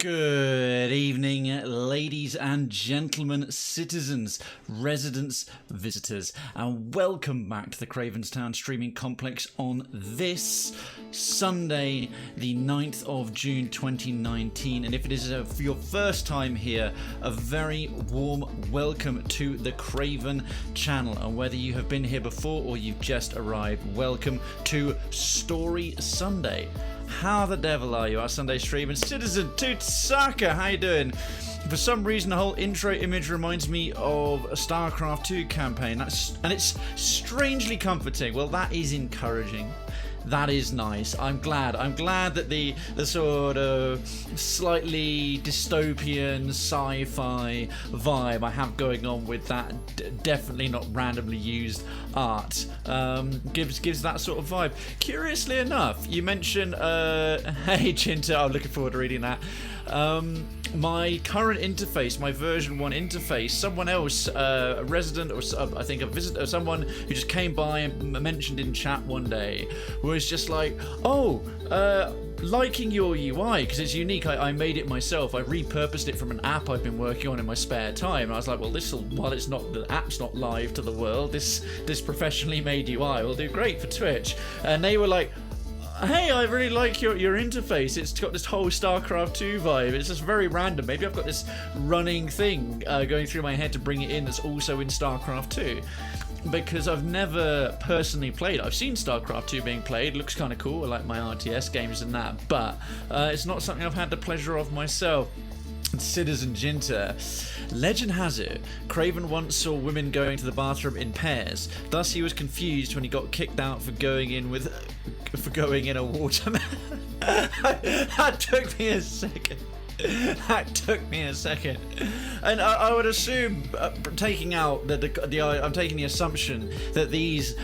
Good evening, ladies and gentlemen, citizens, residents, visitors, and welcome back to the Krayvenstown streaming complex on this Sunday, the 9th of June 2019. And if it is your first time here, a very warm welcome to the Krayven channel. And whether you have been here before or you've just arrived, welcome to Story Sunday. How the devil are you, our Sunday streaming citizen Tootsaka? How you doing? For some reason, the whole intro image reminds me of a StarCraft 2 campaign, and it's strangely comforting. Well, that is encouraging. That is nice. I'm glad that the sort of slightly dystopian sci-fi vibe I have going on with that definitely not randomly used art gives that sort of vibe. Curiously enough, you mentioned hey Chinta, I'm looking forward to reading that. My current interface, my version 1 interface, someone else, a resident or I think a visitor, someone who just came by and mentioned in chat one day, was just like, liking your UI because it's unique. I made it myself. I repurposed it from an app I've been working on in my spare time. And I was like, well, while it's not, the app's not live to the world, this professionally made UI will do great for Twitch. And they were like, hey, I really like your interface. It's got this whole StarCraft 2 vibe. It's just very random. Maybe I've got this running thing going through my head to bring it in that's also in StarCraft 2. Because I've never personally played. I've seen StarCraft 2 being played. Looks kind of cool. I like my RTS games and that. But it's not something I've had the pleasure of myself. Citizen Jinta. Legend has it, Krayven once saw women going to the bathroom in pairs. Thus he was confused when he got kicked out for going in a watermelon. That took me a second. And I would assume, I'm taking the assumption that these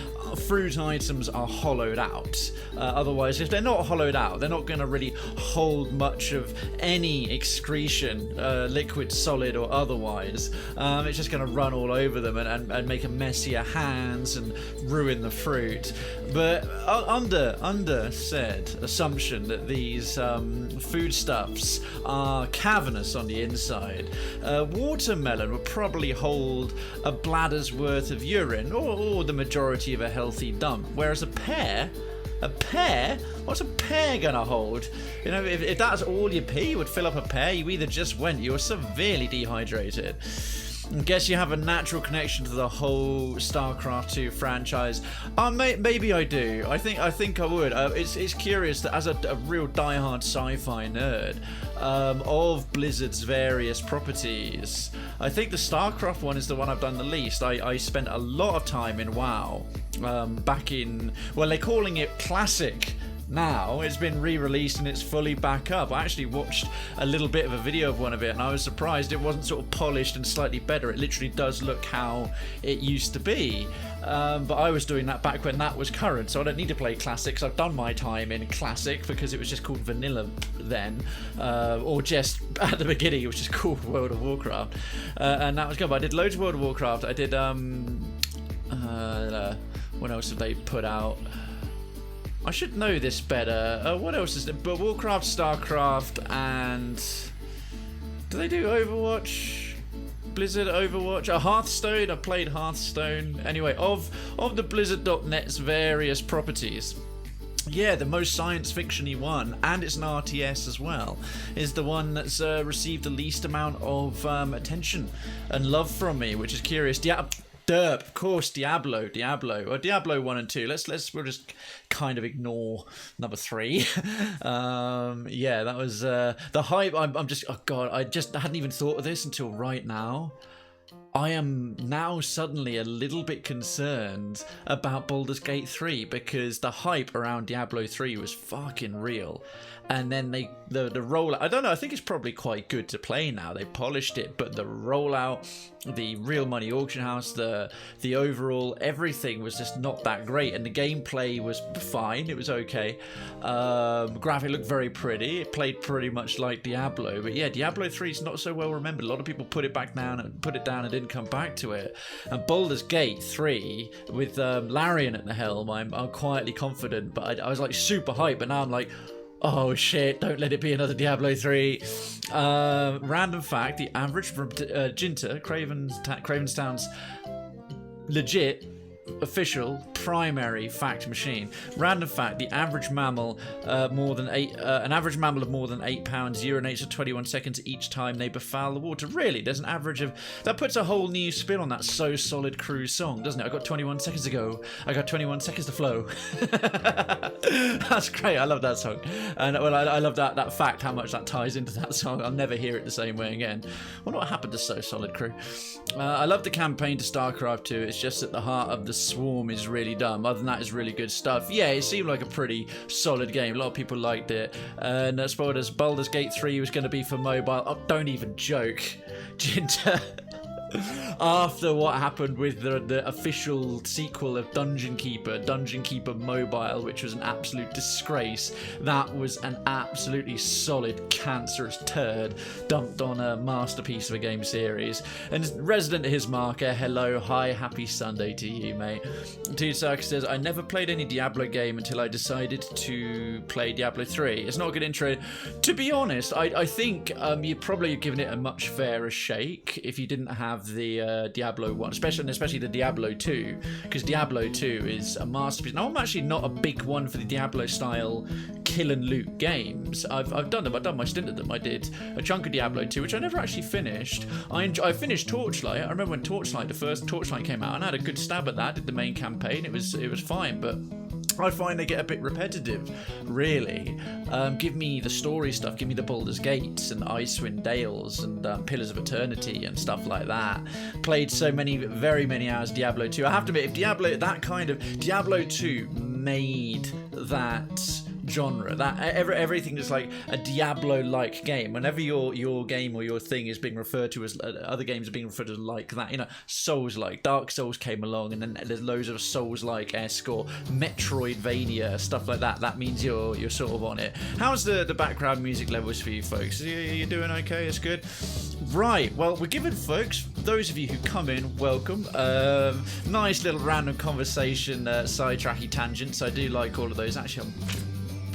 fruit items are hollowed out. Otherwise, if they're not hollowed out, they're not going to really hold much of any excretion, liquid, solid, or otherwise. It's just going to run all over them and make a messier hands and ruin the fruit. But under said assumption that these foodstuffs are cavernous on the inside, watermelon would probably hold a bladder's worth of urine, or the majority of a healthy dump, whereas a pear, what's a pear gonna hold? You know, if that's all you pee would fill up a pear, you either just were severely dehydrated. I guess you have a natural connection to the whole StarCraft 2 franchise. Maybe I do. I think I would. It's curious that as a real diehard sci-fi nerd of Blizzard's various properties, I think the StarCraft one is the one I've done the least. I spent a lot of time in WoW back in, well, they're calling it Classic now. It's been re-released and it's fully back up. I actually watched a little bit of a video of one of it and I was surprised it wasn't sort of polished and slightly better. It literally does look how it used to be. But I was doing that back when that was current, so I don't need to play Classics. I've done my time in Classic because it was just called Vanilla then, or just at the beginning it was just called World of Warcraft, and that was good. But I did loads of World of Warcraft. I did what else have they put out? I should know this better. What else is it? But Warcraft, StarCraft, and do they do Overwatch? Blizzard Overwatch? Hearthstone? I played Hearthstone. Anyway, of the Blizzard.net's various properties, yeah, the most science fiction-y one, and it's an RTS as well, is the one that's received the least amount of attention and love from me, which is curious. Of course, Diablo, or Diablo 1 and 2. We'll just kind of ignore number 3. Yeah, that was the hype. I'm just, oh god, I just hadn't even thought of this until right now. I am now suddenly a little bit concerned about Baldur's Gate 3 because the hype around Diablo 3 was fucking real. And then the rollout, I don't know, I think it's probably quite good to play now. They polished it, but the rollout, the real money auction house, the overall, everything was just not that great. And the gameplay was fine, it was okay. Graphic looked very pretty, it played pretty much like Diablo. But yeah, Diablo 3 is not so well remembered. A lot of people put it down and didn't come back to it. And Baldur's Gate 3, with Larian at the helm, I'm quietly confident, but I was like super hyped, but now I'm like, Oh shit, don't let it be another Diablo 3. Random fact, the average Jinta, Krayvenstown's legit official primary fact machine. Random fact: the average mammal, an average mammal of more than 8 pounds urinates for 21 seconds each time they befoul the water. Really, there's an average of that. Puts a whole new spin on that So Solid Crew song, doesn't it? I got 21 seconds to go. I got 21 seconds to flow. That's great. I love that song, and well, I love that fact. How much that ties into that song. I'll never hear it the same way again. Wonder what happened to So Solid Crew. I love the campaign to StarCraft 2. It's just at the heart of the Swarm is really dumb. Other than that, it's really good stuff. Yeah, it seemed like a pretty solid game. A lot of people liked it. And spoilers, Baldur's Gate 3 was going to be for mobile. Oh, don't even joke. Jinta. After what happened with the official sequel of Dungeon Keeper Mobile, which was an absolute disgrace, that was an absolutely solid cancerous turd dumped on a masterpiece of a game series. And resident his marker, hello, hi, happy Sunday to you, mate. Dude Sark says, I never played any Diablo game until I decided to play Diablo 3. It's not a good intro. To be honest, I think you'd probably have given it a much fairer shake if you didn't have the Diablo 1, especially the Diablo 2, because Diablo 2 is a masterpiece. Now, I'm actually not a big one for the Diablo style kill and loot games. I've done them. I've done my stint at them. I did a chunk of Diablo 2, which I never actually finished. I finished Torchlight. I remember when the first Torchlight came out, and I had a good stab at that. Did the main campaign. It was fine, but I find they get a bit repetitive, really. Give me the story stuff, give me the Baldur's Gates and Icewind Dales and Pillars of Eternity and stuff like that. Played very many hours Diablo 2. I have to admit, if Diablo 2 made that genre, that everything is like a Diablo-like game. Whenever your game or your thing is being referred to as other games are being referred to as like that, Souls-like. Dark Souls came along, and then there's loads of Souls-like-esque or Metroidvania stuff like that. That means you're sort of on it. How's the background music levels for you folks? You doing okay? It's good. Right, well, we're giving folks, those of you who come in, welcome. Nice little random conversation, sidetracky tangents. I do like all of those. Actually, I'm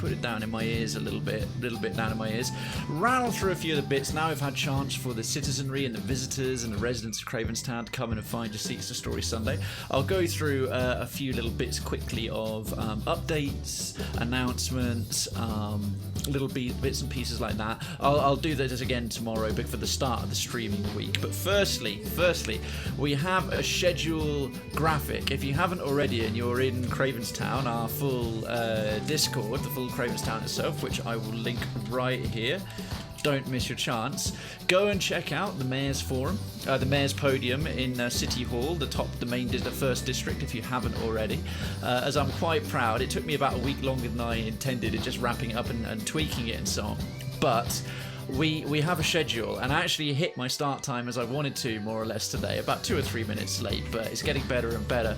put it down in my ears a little bit down in my ears. Rattle through a few of the bits. Now we've had chance for the citizenry and the visitors and the residents of Krayvenstown to come in and find your seats to Story Sunday. I'll go through a few little bits quickly of updates, announcements, little bits and pieces like that. I'll do this again tomorrow, but for the start of the streaming week. But firstly, we have a schedule graphic. If you haven't already and you're in Krayvenstown, our full Discord, the full Krayvenstown itself, which I will link right here. Don't miss your chance. Go and check out the Mayor's Forum, the Mayor's Podium in City Hall, the first district, if you haven't already. As I'm quite proud, it took me about a week longer than I intended, just wrapping it up and tweaking it and so on. But we have a schedule, and I actually hit my start time as I wanted to, more or less, today, about 2 or 3 minutes late, but it's getting better and better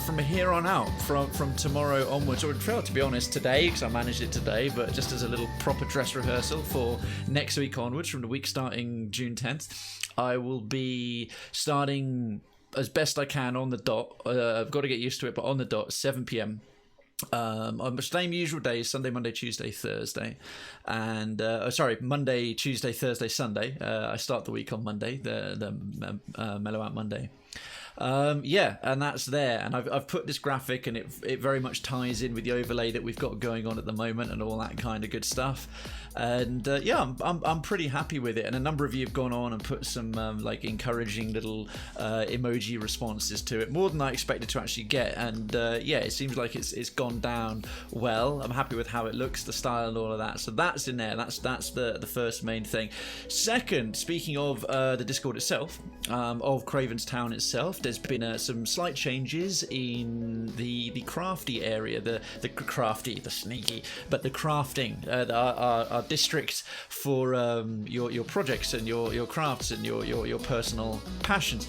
from here on out, from tomorrow onwards, or to be honest, today, because I managed it today, but just as a little proper dress rehearsal for next week onwards, from the week starting June 10th, I will be starting as best I can on the dot. I've got to get used to it, but on the dot, 7 p.m. On the same usual days, Sunday, Monday, Tuesday, Thursday, and Monday, Tuesday, Thursday, Sunday. I start the week on Monday, the Mellow Out Monday. And that's there, and I've put this graphic, and it very much ties in with the overlay that we've got going on at the moment and all that kind of good stuff. And I'm pretty happy with it, and a number of you have gone on and put some encouraging little emoji responses to it, more than I expected to actually get. And it seems like it's gone down well. I'm happy with how it looks, the style, and all of that. So that's in there. That's the first main thing. Second, speaking of the Discord itself, of Krayvenstown itself, there's been some slight changes in the crafty area, the sneaky, but the crafting, our district for your projects and your crafts and your personal passions.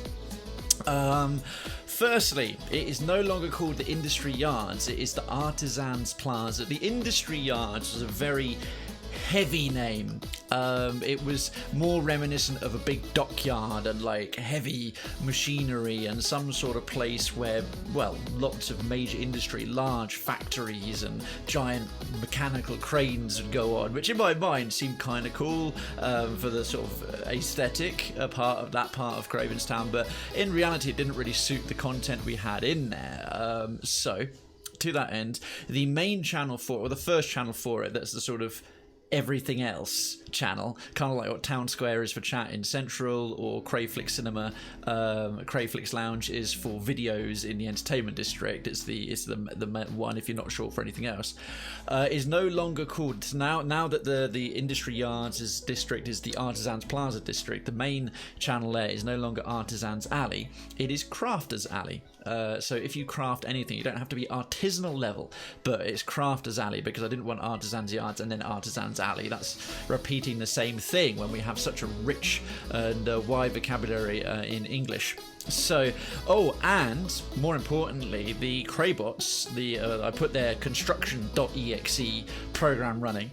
Firstly, it is no longer called the Industry Yards, it is the Artisans Plaza. The Industry Yards was a very heavy name. It was more reminiscent of a big dockyard and like heavy machinery and some sort of place where, well, lots of major industry, large factories and giant mechanical cranes would go on, which in my mind seemed kind of cool for the sort of aesthetic part of Krayvenstown, but in reality it didn't really suit the content we had in there. So to that end, the main channel for, or the first channel for it, that's the sort of everything else channel, kind of like what Town Square is for chat in Central, or Crayflix Cinema, Crayflix Lounge is for videos in the entertainment district. It's the one, if you're not sure for anything else, is no longer called, now that the Industry Yards district is the Artisans Plaza district. The main channel there is no longer Artisans Alley, it is Crafters Alley. So if you craft anything, you don't have to be artisanal level, but it's Crafters Alley, because I didn't want Artisans Yards and then Artisans Alley. That's repeating the same thing when we have such a rich and wide vocabulary in English. So, and more importantly, the Craybots, I put their construction.exe program running.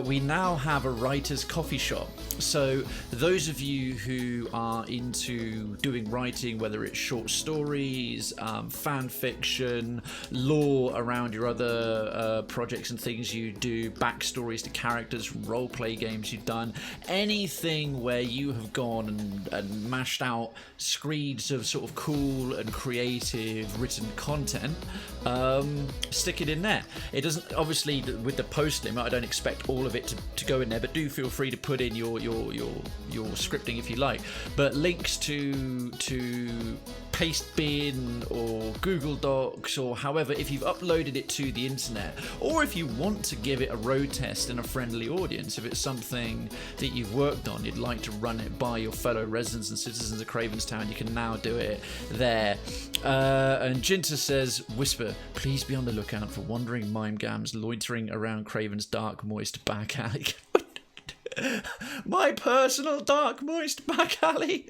We now have a writer's coffee shop. So those of you who are into doing writing, whether it's short stories, fan fiction, lore around your other projects and things you do, backstories to characters, role-play games you've done, anything where you have gone and mashed out screeds of sort of cool and creative written content, stick it in there. It doesn't, obviously with the post limit, I don't expect all of it to go in there, but do feel free to put in your scripting if you like. But links to Pastebin or Google Docs, or however, if you've uploaded it to the internet, or if you want to give it a road test in a friendly audience, if it's something that you've worked on, you'd like to run it by your fellow residents and citizens of Krayvenstown, you can now do it there. And Jinta says, Whisper, please be on the lookout for wandering mime gams loitering around Krayven's dark, moist back alley. My personal dark, moist back alley?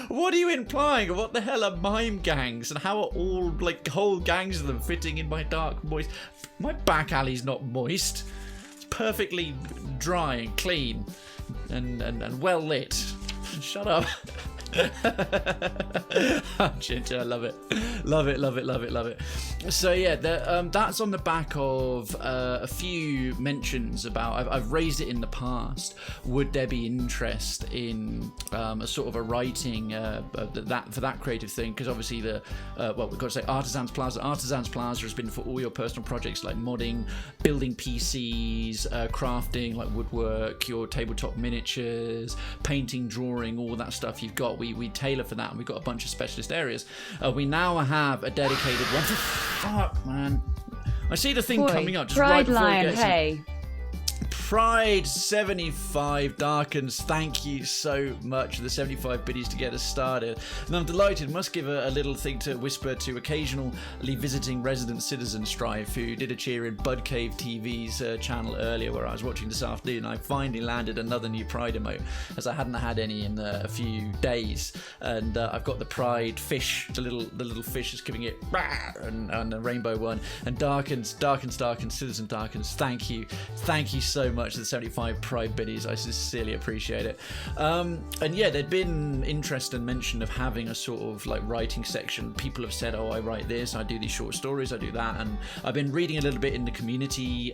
What are you implying? What the hell are mime gangs? And how are all, like, whole gangs of them fitting in my dark, moist... My back alley's not moist. It's perfectly dry and clean and well lit. Shut up. Ginger, I love it. Love it. So yeah, that's on the back of a few mentions about, I've raised it in the past, would there be interest in a sort of a writing for that creative thing, because obviously we've got to say Artisans Plaza has been for all your personal projects like modding, building PCs, crafting like woodwork, your tabletop miniatures, painting, drawing, all that stuff you've got. We tailor for that, and we've got a bunch of specialist areas. We now have a dedicated one. Fuck, man. I see the thing coming up just right before it gets... Hey. Pride 75 Darkens, thank you so much for the 75 biddies to get us started. And I'm delighted, must give a little thing to whisper to occasionally visiting resident citizen Strive, who did a cheer in Bud Cave TV's channel earlier, where I was watching this afternoon. I finally landed another new Pride emote, as I hadn't had any in a few days. And I've got the Pride fish, the little fish is giving it, and the rainbow one. And Darkens, Citizen Darkens, thank you so much to the 75 Pride biddies. I sincerely appreciate it. And yeah, there'd been interest and mention of having a sort of like writing section. People have said, I write this, I do these short stories, I do that. And I've been reading a little bit in the community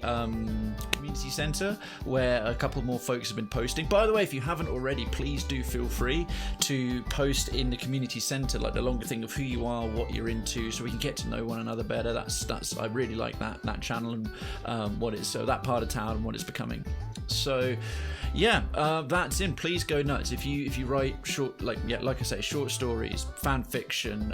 center, where a couple more folks have been posting. By the way, if you haven't already, please do feel free to post in the community center, like the longer thing of who you are, what you're into, so we can get to know one another better. That's I really like that channel and what it's that part of town and what it's becoming. So yeah, that's in. Please go nuts if you write short, like I say, short stories, fan fiction,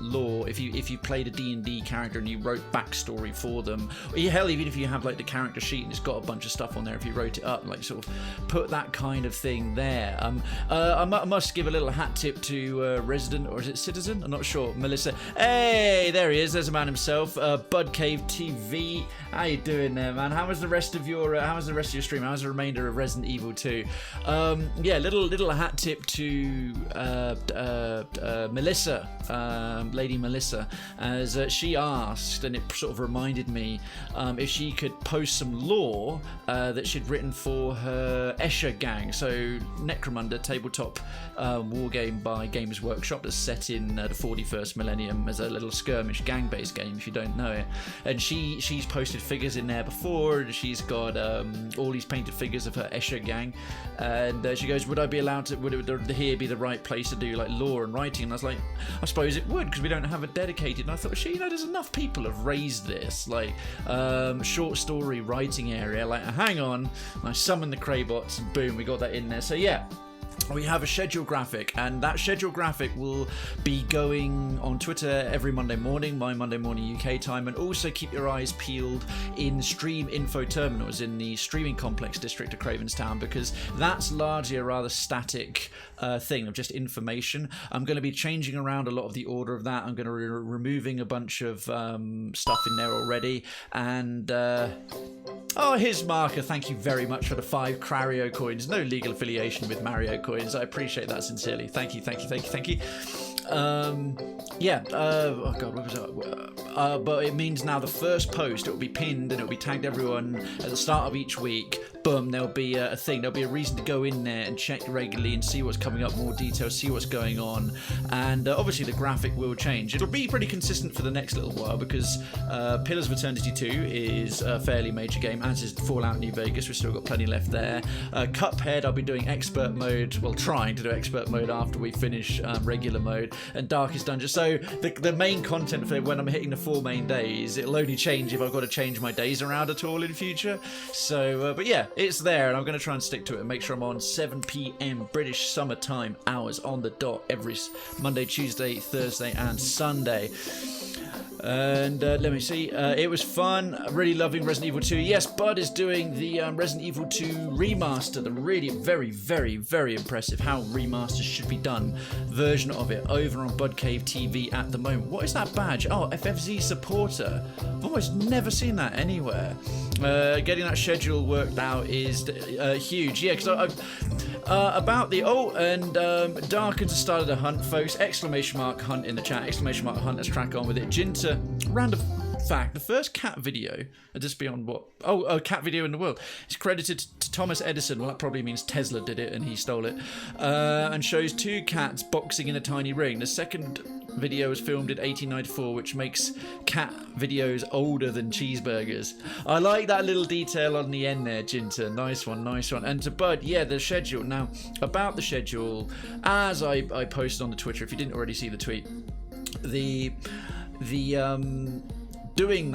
lore. If you played a D&D character and you wrote backstory for them, or hell, even if you have like the character sheet and it's got a bunch of stuff on there, if you wrote it up, like sort of put that kind of thing there. I must give a little hat tip to resident, or is it citizen? I'm not sure. Melissa. Hey, there he is. There's a man himself. Bud Cave TV. How you doing there, man? How was the rest of your stream? How as a remainder of Resident Evil 2. Yeah, little hat tip to Melissa, Lady Melissa, as she asked, and it sort of reminded me if she could post some lore that she'd written for her Escher gang, so Necromunda tabletop war game by Games Workshop that's set in the 41st millennium as a little skirmish gang-based game, if you don't know it. And she's posted figures in there before, and she's got all these painted figures of her Escher gang, and she goes, would I be allowed to, would here be the right place to do like lore and writing? And I was like, I suppose it would, because we don't have it dedicated. And I thought, there's enough people have raised this like short story writing area, like hang on, and I summoned the Craybots and boom, we got that in there. So yeah, we have a schedule graphic, and that schedule graphic will be going on Twitter every Monday morning, my Monday morning UK time, and also keep your eyes peeled in stream info terminals in the streaming complex district of Krayvenstown, because that's largely a rather static thing of just information. I'm going to be changing around a lot of the order of that. I'm going to be removing a bunch of stuff in there already, and oh, here's Marker. Thank you very much for the 5 Crario coins. No legal affiliation with Mario coins. I appreciate that sincerely. Thank you. Yeah. Oh God, what was that? But it means now the first post, it will be pinned and it will be tagged everyone at the start of each week. Boom, there'll be a thing. There'll be a reason to go in there and check regularly and see what's coming up, more details, see what's going on. And obviously the graphic will change. It'll be pretty consistent for the next little while, because Pillars of Eternity 2 is a fairly major game, as is Fallout New Vegas. We've still got plenty left there. Cuphead, I'll be doing expert mode, well, trying to do expert mode after we finish regular mode, and Darkest Dungeon. So the main content for when I'm hitting the 4 main days, it'll only change if I've got to change my days around at all in future. So, but yeah, it's there, and I'm going to try and stick to it and make sure I'm on 7 p.m. British summertime hours on the dot every Monday, Tuesday, Thursday, and Sunday. And let me see, it was fun. Really loving Resident Evil 2. Yes, Bud is doing the Resident Evil 2 remaster, the really very impressive how remasters should be done version of it, over on Bud Cave TV at the moment. What is that badge? Oh, FFZ supporter. I've almost never seen that anywhere. Getting that schedule worked out is huge. Yeah, because I've about the Darkens has started a hunt, folks. Exclamation mark hunt in the chat. Exclamation mark hunt. Let's crack on with it. Jinta, random fact: the first cat video, just beyond what? Oh, cat video in the world. It's credited to Thomas Edison. Well, that probably means Tesla did it and he stole it. And shows 2 cats boxing in a tiny ring. The second video was filmed in 1894, which makes cat videos older than cheeseburgers. I like that little detail on the end there, Jinta. Nice one. And to Bud, yeah, the schedule. Now, about the schedule, as I posted on the Twitter, if you didn't already see the tweet, the doing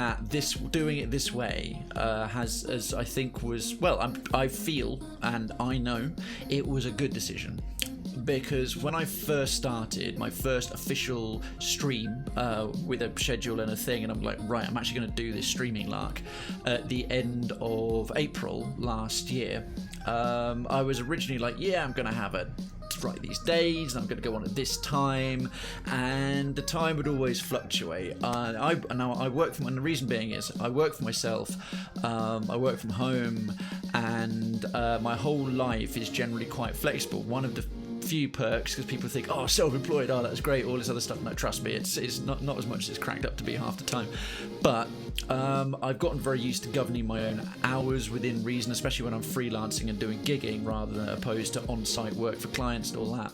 it this way has, as I think was, well, I feel and I know it was a good decision. Because when I first started my first official stream with a schedule and a thing, and I'm like, right, I'm actually going to do this streaming lark at the end of April last year, I was originally like, yeah, I'm going to have it right these days, and I'm going to go on at this time, and the time would always fluctuate. I work from, and the reason being is I work for myself, I work from home, and my whole life is generally quite flexible. One of the few perks, because people think, oh, self-employed, oh, that's great, all this other stuff. No, trust me, it's not as much as it's cracked up to be half the time. But I've gotten very used to governing my own hours within reason, especially when I'm freelancing and doing gigging rather than opposed to on-site work for clients and all that.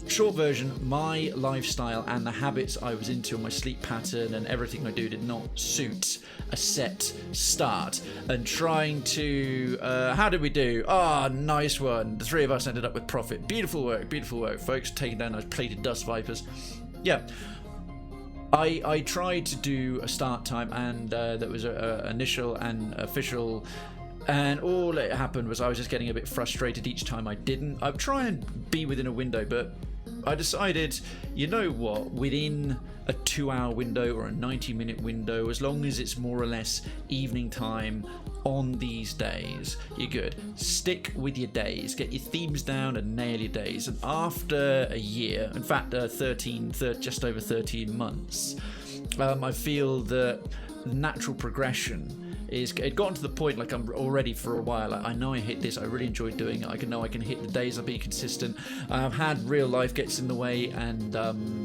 Short version, my lifestyle and the habits I was into, my sleep pattern and everything I do did not suit a set start. And trying to, how did we do? Ah, nice one. The 3 of us ended up with profit. Beautiful work, folks. Taking down those plated dust vipers. Yeah. I tried to do a start time, and that was initial and official. And all that happened was I was just getting a bit frustrated each time I didn't. I'd try and be within a window, but I decided, you know what, within a 2-hour window or a 90-minute window, as long as it's more or less evening time on these days, you're good. Stick with your days, get your themes down and nail your days. And after a year, in fact, just over 13 months, I feel that the natural progression is it gotten to the point like I'm already for a while. Like, I know I hit this. I really enjoy doing it. I know I can hit the days. I'll be consistent. I've had real life gets in the way, and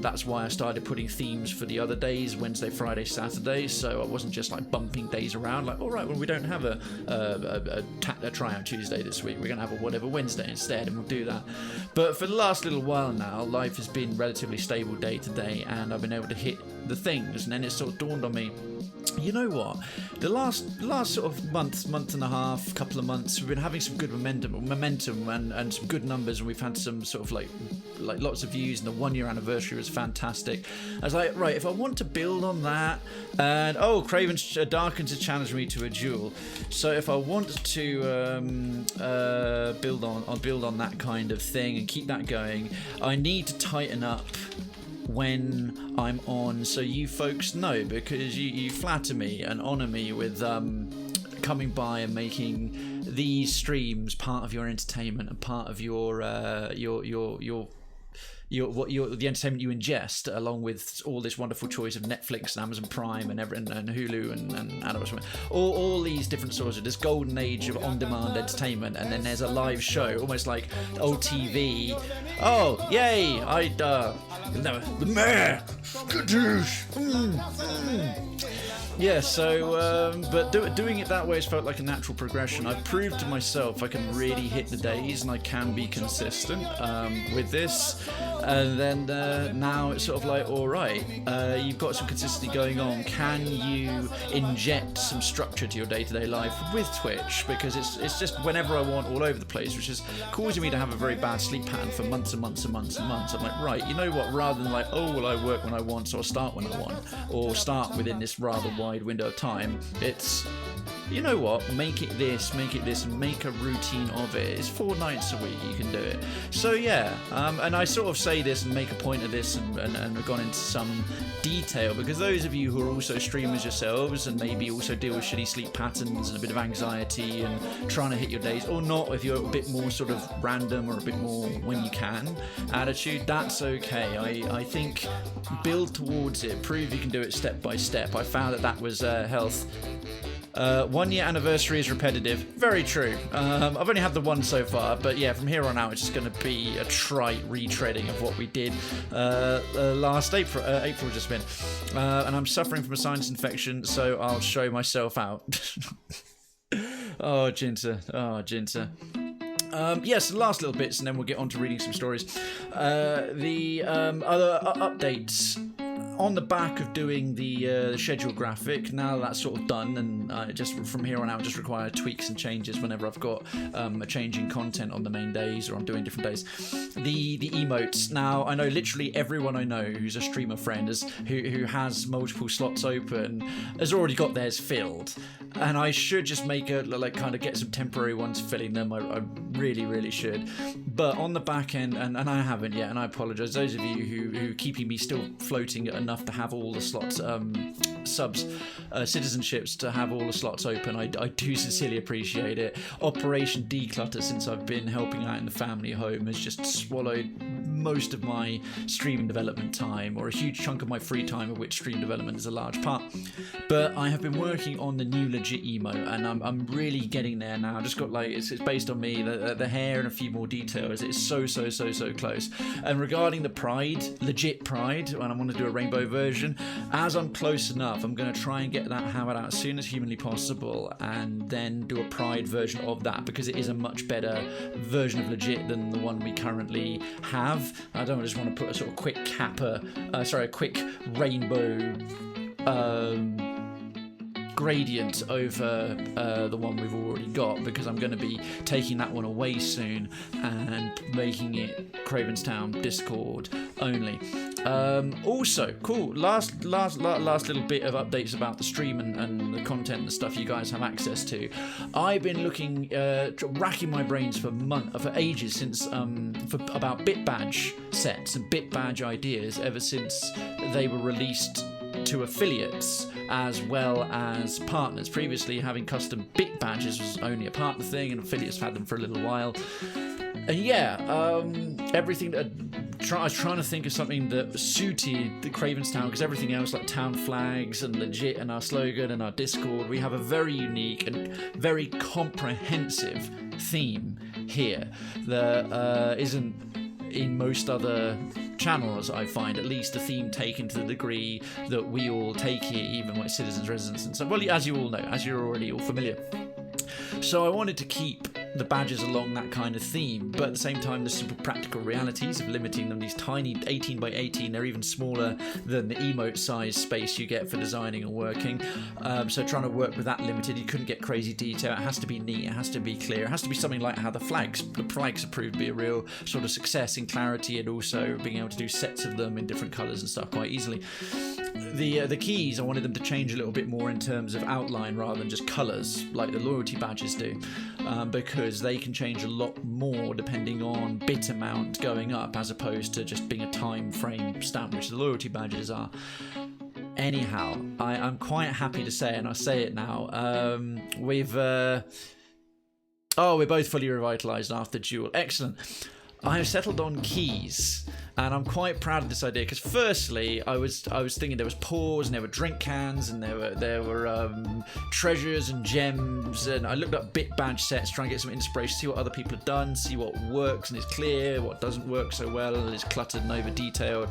that's why I started putting themes for the other days: Wednesday, Friday, Saturday. So I wasn't just like bumping days around. Like, all right, well, we don't have a tryout Tuesday this week. We're gonna have a whatever Wednesday instead, and we'll do that. But for the last little while now, life has been relatively stable day to day, and I've been able to hit the things. And then it sort of dawned on me, you know what? The last sort of month and a half, couple of months, we've been having some good momentum and some good numbers, and we've had some sort of like lots of views, and the 1 year anniversary was fantastic. I was like, right, if I want to build on that, and Krayven Darkens has challenged me to a duel, so if I want to build on that kind of thing and keep that going, I need to tighten up when I'm on, so you folks know, because you flatter me and honour me with coming by and making these streams part of your entertainment and part of your the entertainment you ingest, along with all this wonderful choice of Netflix and Amazon Prime and Hulu and Adult Swim, all these different sources of this golden age of on-demand entertainment. And then there's a live show, almost like old TV. Oh, yay! The mayor, yeah. So, but doing it that way has felt like a natural progression. I've proved to myself I can really hit the days, and I can be consistent with this. And then now it's sort of like, all right, you've got some consistency going on. Can you inject some structure to your day-to-day life with Twitch? Because it's just whenever I want, all over the place, which is causing me to have a very bad sleep pattern for months and months and months and months. I'm like, right, you know what? Rather than like, oh, well, I work when I want, so I'll start when I want, or start within this rather wide window of time. It's, you know what, make it this, and make a routine of it. It's 4 nights a week you can do it. So yeah, and I sort of say this and make a point of this and have gone into some detail, because those of you who are also streamers yourselves and maybe also deal with shitty sleep patterns and a bit of anxiety and trying to hit your days, or not, if you're a bit more sort of random or a bit more when you can attitude, that's okay. I think build towards it, prove you can do it step by step. I found that was health. 1 year anniversary is repetitive. Very true. I've only had the one so far, but yeah, from here on out, it's just going to be a trite retreading of what we did last April. April just been, and I'm suffering from a sinus infection, so I'll show myself out. Oh, Jinta. Yes, the last little bits, and then we'll get on to reading some stories. The other updates. On the back of doing the schedule graphic, now that's sort of done, and just from here on out, just require tweaks and changes whenever I've got a change in content on the main days or I'm doing different days. The emotes. Now, I know literally everyone I know who's a streamer friend who has multiple slots open has already got theirs filled, and I should just make kind of get some temporary ones filling them. I really should, but on the back end, and I haven't yet, and I apologise. Those of you who keeping me still floating enough to have all the slots, citizenships to have all the slots open, I do sincerely appreciate it. Operation Declutter, since I've been helping out in the family home, has just swallowed most of my streaming development time, or a huge chunk of my free time, of which stream development is a large part. But I have been working on the new legit emote, and I'm really getting there now. I just got it's based on me, the hair and a few more details. It's so close. And regarding the legit pride, and I want to do a rainbow version, as I'm close enough, I'm going to try and get that hammered out as soon as humanly possible, and then do a pride version of that, because it is a much better version of legit than the one we currently have. I don't just want to put a sort of quick a quick rainbow gradient over the one we've already got, because I'm going to be taking that one away soon and making it Krayvenstown Discord only. Also, cool, last little bit of updates about the stream and the content and the stuff you guys have access to. I've been looking, racking my brains for ages, since for about bit badge sets and bit badge ideas, ever since they were released to affiliates as well as partners. Previously, having custom bit badges was only a partner thing, and affiliates had them for a little while. And yeah, everything that I was trying to think of something that suited the Krayvenstown, because everything else, like town flags and legit and our slogan and our Discord, we have a very unique and very comprehensive theme here that isn't in most other channels. I find at least the theme taken to the degree that we all take here, even like citizens, residents and stuff. Well, as you all know, as you're already all familiar. So I wanted to keep the badges along that kind of theme, but at the same time the simple practical realities of limiting them, these tiny 18 by 18, they're even smaller than the emote size space you get for designing and working. So trying to work with that limited, you couldn't get crazy detail. It has to be neat, it has to be clear, it has to be something like how the flags have proved to be a real sort of success in clarity, and also being able to do sets of them in different colours and stuff quite easily. The keys, I wanted them to change a little bit more in terms of outline rather than just colours like the loyalty badges do, because they can change a lot more depending on bit amount going up, as opposed to just being a time frame stamp, which the loyalty badges are. Anyhow, I'm quite happy to say, and I say it now, we're both fully revitalised after Duel. Excellent. I have settled on keys, and I'm quite proud of this idea, because firstly I was thinking there was paws and there were drink cans and there were treasures and gems, and I looked up bit badge sets trying to get some inspiration, see what other people have done, see what works and is clear, what doesn't work so well and is cluttered and over detailed,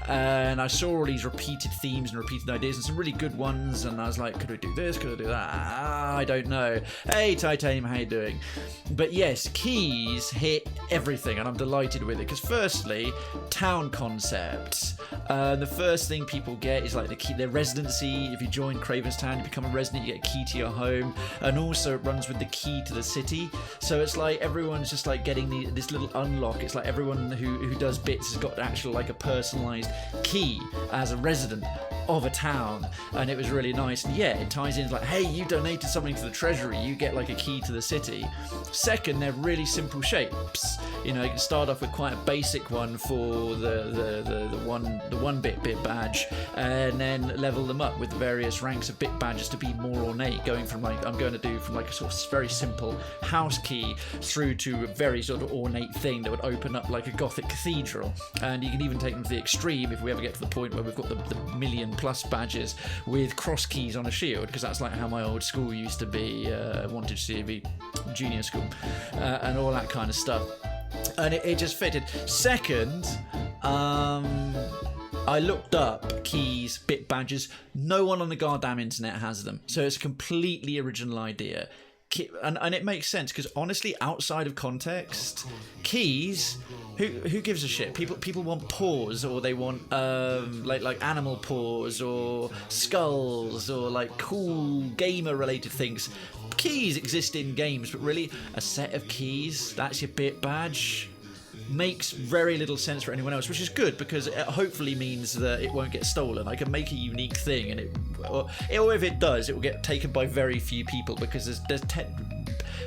and I saw all these repeated themes and repeated ideas and some really good ones, and I was like, could I do this, could I do that? I don't know. Hey Titanium, how you doing? But yes, keys hit everything, and I'm delighted with it, because firstly, town concept. The first thing people get is like the key, their residency. If you join Krayvenstown, you become a resident, you get a key to your home, and also it runs with the key to the city. So it's like everyone's just like getting this little unlock. It's like everyone who does bits has got actual like a personalized key as a resident of a town, and it was really nice. And yeah, it ties in like, hey, you donated something to the treasury, you get like a key to the city. Second, they're really simple shapes. You know, you can start off with quite a basic one for the one bit badge, and then level them up with various ranks of bit badges to be more ornate, going from like, I'm going to do from like a sort of very simple house key through to a very sort of ornate thing that would open up like a Gothic cathedral. And you can even take them to the extreme if we ever get to the point where we've got the million plus badges with cross keys on a shield, because that's like how my old school used to be, Wanted CV junior school, and all that kind of stuff. And it just fitted. Second, I looked up keys, bit badges. No one on the goddamn internet has them, so it's a completely original idea. And it makes sense, because honestly, outside of context, keys, who gives a shit? People want paws, or they want like animal paws, or skulls, or like cool gamer related things. Keys exist in games, but really a set of keys, that's your bit badge, makes very little sense for anyone else, which is good, because it hopefully means that it won't get stolen. I can make a unique thing, and or if it does, it will get taken by very few people, because there's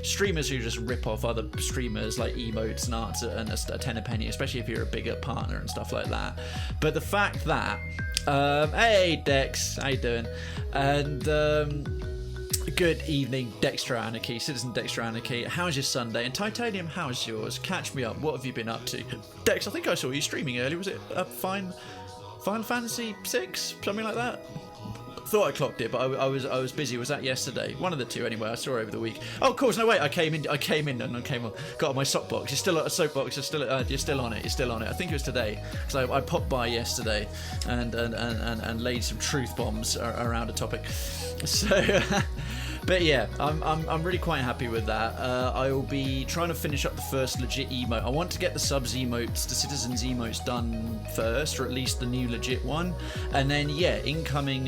streamers who just rip off other streamers like emotes and arts and a tenner penny, especially if you're a bigger partner and stuff like that. But the fact that hey Dex, how you doing? And good evening, Dexter Anarchy, Citizen Dexter Anarchy. How's your Sunday? And Titanium, how's yours? Catch me up. What have you been up to? Dex, I think I saw you streaming earlier. Was it Final Fantasy 6? Something like that? Thought I clocked it, but I was busy. Was that yesterday? One of the two, anyway. I saw it over the week. Oh, of course. No, wait. I came in and got on my soapbox. You're still at a soapbox. You're still on it. You're still on it. I think it was today, because I popped by yesterday and laid some truth bombs around a topic. So. But yeah, I'm really quite happy with that. I will be trying to finish up the first legit emote. I want to get the subs emotes, the citizens emotes done first, or at least the new legit one, and then yeah, incoming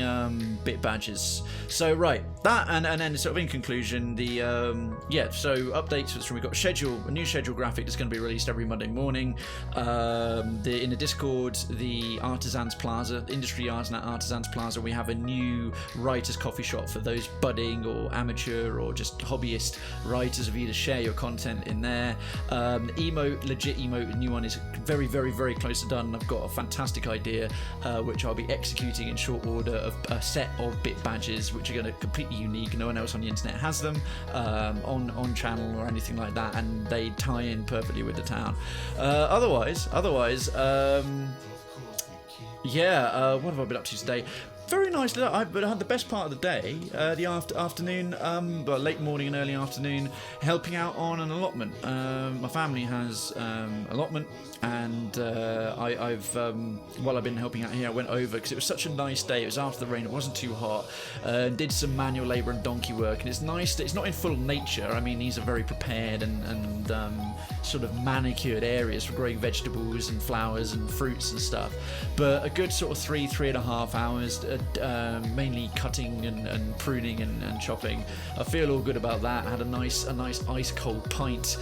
bit badges. So right, that and then sort of in conclusion, the so updates. We've got a new schedule graphic that's going to be released every Monday morning. In the Discord, the Artisans Plaza, Industry Arts and Artisans Plaza, we have a new writers coffee shop for those budding or amateur or just hobbyist writers of you to share your content in there. Legit emote, the new one is very, very, very close to done. I've got a fantastic idea which I'll be executing in short order of a set of bit badges, which are going to be completely unique. No one else on the internet has them on channel or anything like that, and they tie in perfectly with the town. Otherwise, yeah. What have I been up to today? Very nice. I had the best part of the day, the afternoon, but late morning and early afternoon, helping out on an allotment. My family has allotment, and while I've been helping out here, I went over because it was such a nice day. It was after the rain. It wasn't too hot. Did some manual labour and donkey work, and it's nice that it's not in full nature. I mean, these are very prepared and sort of manicured areas for growing vegetables and flowers and fruits and stuff. But a good sort of 3.5 hours. Mainly cutting and pruning and chopping. I feel all good about that. I had a nice ice cold pint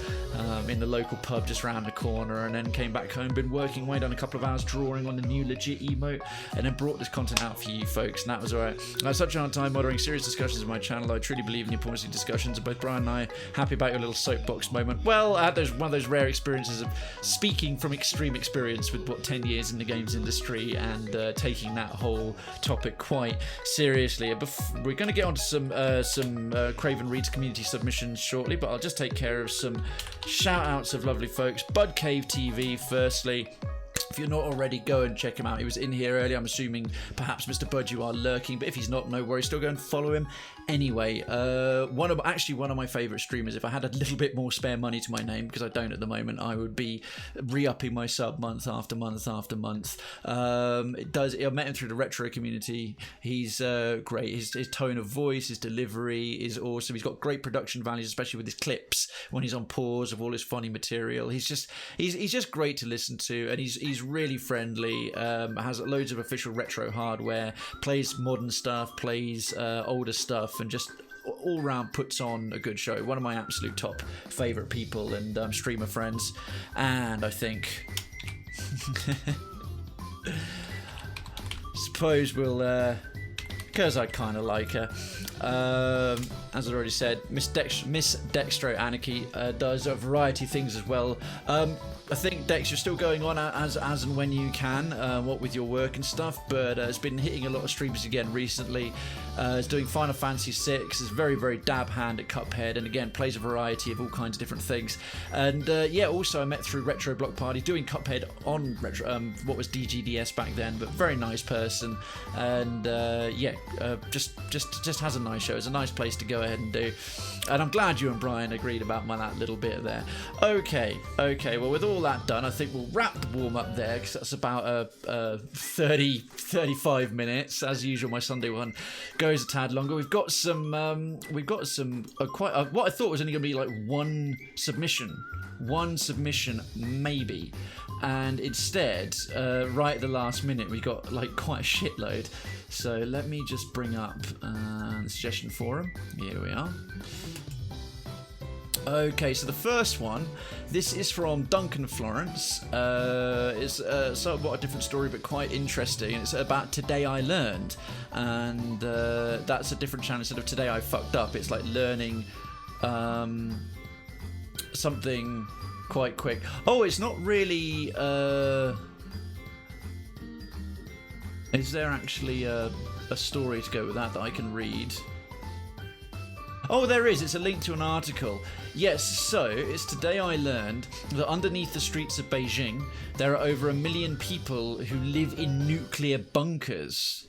in the local pub just round the corner, and then came back home. Been working away, done a couple of hours drawing on the new legit emote, and then brought this content out for you folks, and that was alright. I had such a hard time moderating serious discussions on my channel. I truly believe in the importance of discussions, and both Brian and I happy about your little soapbox moment. Well, I had one of those rare experiences of speaking from extreme experience with 10 years in the games industry, and taking that whole topic quite seriously. We're going to get on to some Krayven Reads community submissions shortly, but I'll just take care of some shout outs of lovely folks. Bud Cave TV firstly. If you're not already, go and check him out. He was in here earlier. I'm assuming perhaps Mr. Bud, you are lurking, but if he's not, no worries. Still go and follow him anyway. One of my favourite streamers. If I had a little bit more spare money to my name, because I don't at the moment, I would be re-upping my sub month after month after month. I met him through the retro community. He's great. His tone of voice, his delivery is awesome. He's got great production values, especially with his clips when he's on pause of all his funny material. He's just great to listen to, and he's really friendly, has loads of official retro hardware, plays modern stuff, plays older stuff, and just all round puts on a good show. One of my absolute top favourite people and streamer friends, and I think suppose we'll because I kind of like her. As I already said, Miss Dextro Anarchy does a variety of things as well. I think, Dex, you're still going on as and when you can, what with your work and stuff, but has been hitting a lot of streams again recently. Is doing Final Fantasy VI, is very, very dab hand at Cuphead, and again, plays a variety of all kinds of different things. And yeah, also I met through Retro Block Party, doing Cuphead on retro, what was DGDS back then, but very nice person, and yeah, just has a nice show. It's a nice place to go ahead and do. And I'm glad you and Brian agreed about that little bit there. Okay, well, with all that done, I think we'll wrap the warm-up there, because that's about 35 minutes. As usual, my Sunday one goes a tad longer. We've got some what I thought was only going to be like one submission maybe, and instead right at the last minute we got like quite a shitload. So let me just bring up the suggestion forum. Here we are. Okay, so the first one, this is from Duncan Florence. It's somewhat a different story, but quite interesting. It's about Today I Learned, and that's a different channel. Instead of Today I Fucked Up, it's like learning something quite quick. Oh, it's not really... is there actually a story to go with that I can read? Oh, there is. It's a link to an article. Yes, so it's Today I Learned that underneath the streets of Beijing, there are over 1 million people who live in nuclear bunkers.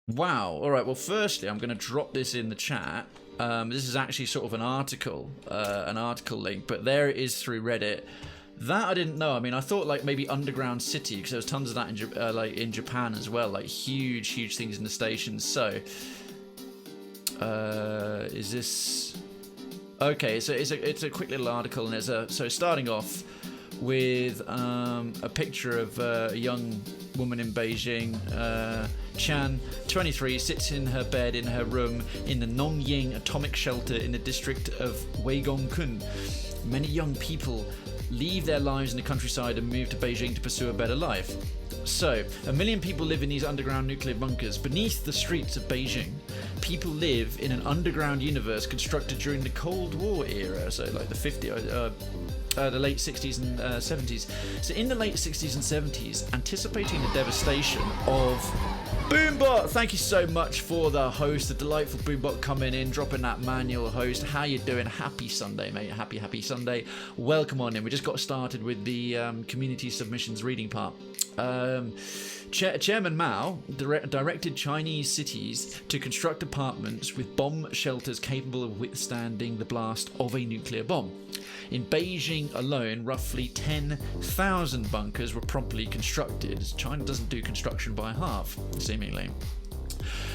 Wow. All right, well, firstly, I'm going to drop this in the chat. This is actually sort of an article link, but there it is through Reddit. That I didn't know. I mean, I thought like maybe Underground City, because there was tons of that in Japan as well, like huge things in the stations. So... is this okay? So it's a quick little article, and so starting off with a picture of a young woman in Beijing. Chan, 23, sits in her bed in her room in the Nongying atomic shelter in the district of Weigongkun. Many young people leave their lives in the countryside and move to Beijing to pursue a better life. So, 1 million people live in these underground nuclear bunkers beneath the streets of Beijing. People live in an underground universe constructed during the Cold War era, so like the late 60s and 70s. So in the late 60s and 70s, anticipating the devastation of Boombot, thank you so much for the host, the delightful Boombot coming in, dropping that manual host. How you doing? Happy Sunday, mate. Happy Sunday. Welcome on in. We just got started with the community submissions reading part. Chairman Mao directed Chinese cities to construct apartments with bomb shelters capable of withstanding the blast of a nuclear bomb. In Beijing alone, roughly 10,000 bunkers were promptly constructed. China doesn't do construction by half, seemingly.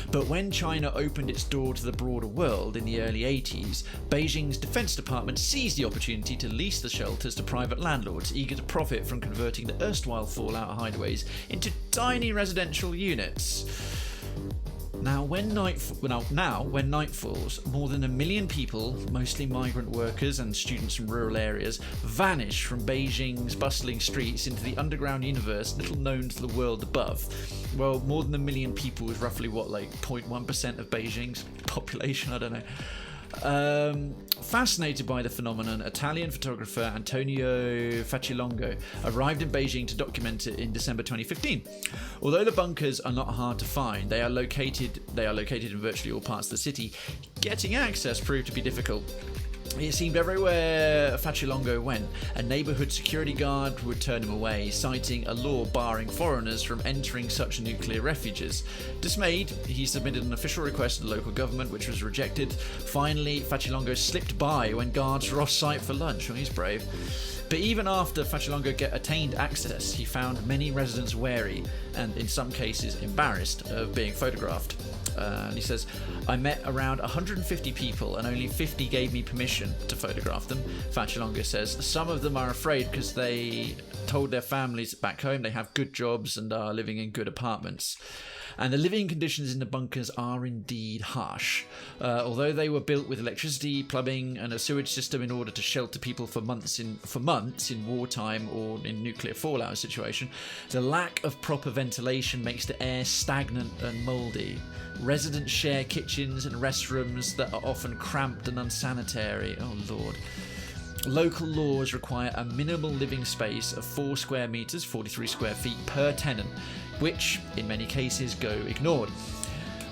But when China opened its door to the broader world in the early 80s, Beijing's Defense Department seized the opportunity to lease the shelters to private landlords eager to profit from converting the erstwhile fallout hideaways into tiny residential units. Now, when night falls, more than 1 million people, mostly migrant workers and students from rural areas, vanish from Beijing's bustling streets into the underground universe little known to the world above. Well, more than 1 million people is roughly what, like 0.1% of Beijing's population? I don't know. Fascinated by the phenomenon, Italian photographer Antonio Facilongo arrived in Beijing to document it in December 2015. Although the bunkers are not hard to find, they are located in virtually all parts of the city. Getting access proved to be difficult. It seemed everywhere Facilongo went, a neighbourhood security guard would turn him away, citing a law barring foreigners from entering such nuclear refuges. Dismayed, he submitted an official request to the local government, which was rejected. Finally, Facilongo slipped by when guards were off-site for lunch. Oh, he's brave. But even after Facilongo attained access, he found many residents wary and, in some cases, embarrassed of being photographed. And he says, I met around 150 people and only 50 gave me permission to photograph them. Facilongo says some of them are afraid because they told their families back home they have good jobs and are living in good apartments. And the living conditions in the bunkers are indeed harsh. Although they were built with electricity, plumbing, and a sewage system in order to shelter people for months in wartime or in nuclear fallout situation, the lack of proper ventilation makes the air stagnant and mouldy. Residents share kitchens and restrooms that are often cramped and unsanitary. Oh Lord. Local laws require a minimal living space of 4 square meters, 43 square feet per tenant, which in many cases go ignored.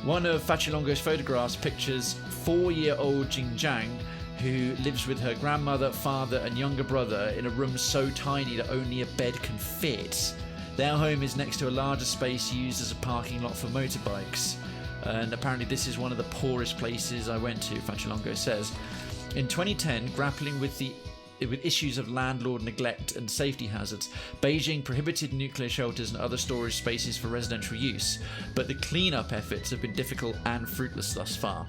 One of Facilongo's photographs pictures 4-year-old Jingjiang, who lives with her grandmother, father and younger brother in a room so tiny that only a bed can fit. Their home is next to a larger space used as a parking lot for motorbikes. And apparently this is one of the poorest places I went to, Facilongo says. In 2010, grappling with issues of landlord neglect and safety hazards, Beijing prohibited nuclear shelters and other storage spaces for residential use, but the clean-up efforts have been difficult and fruitless thus far.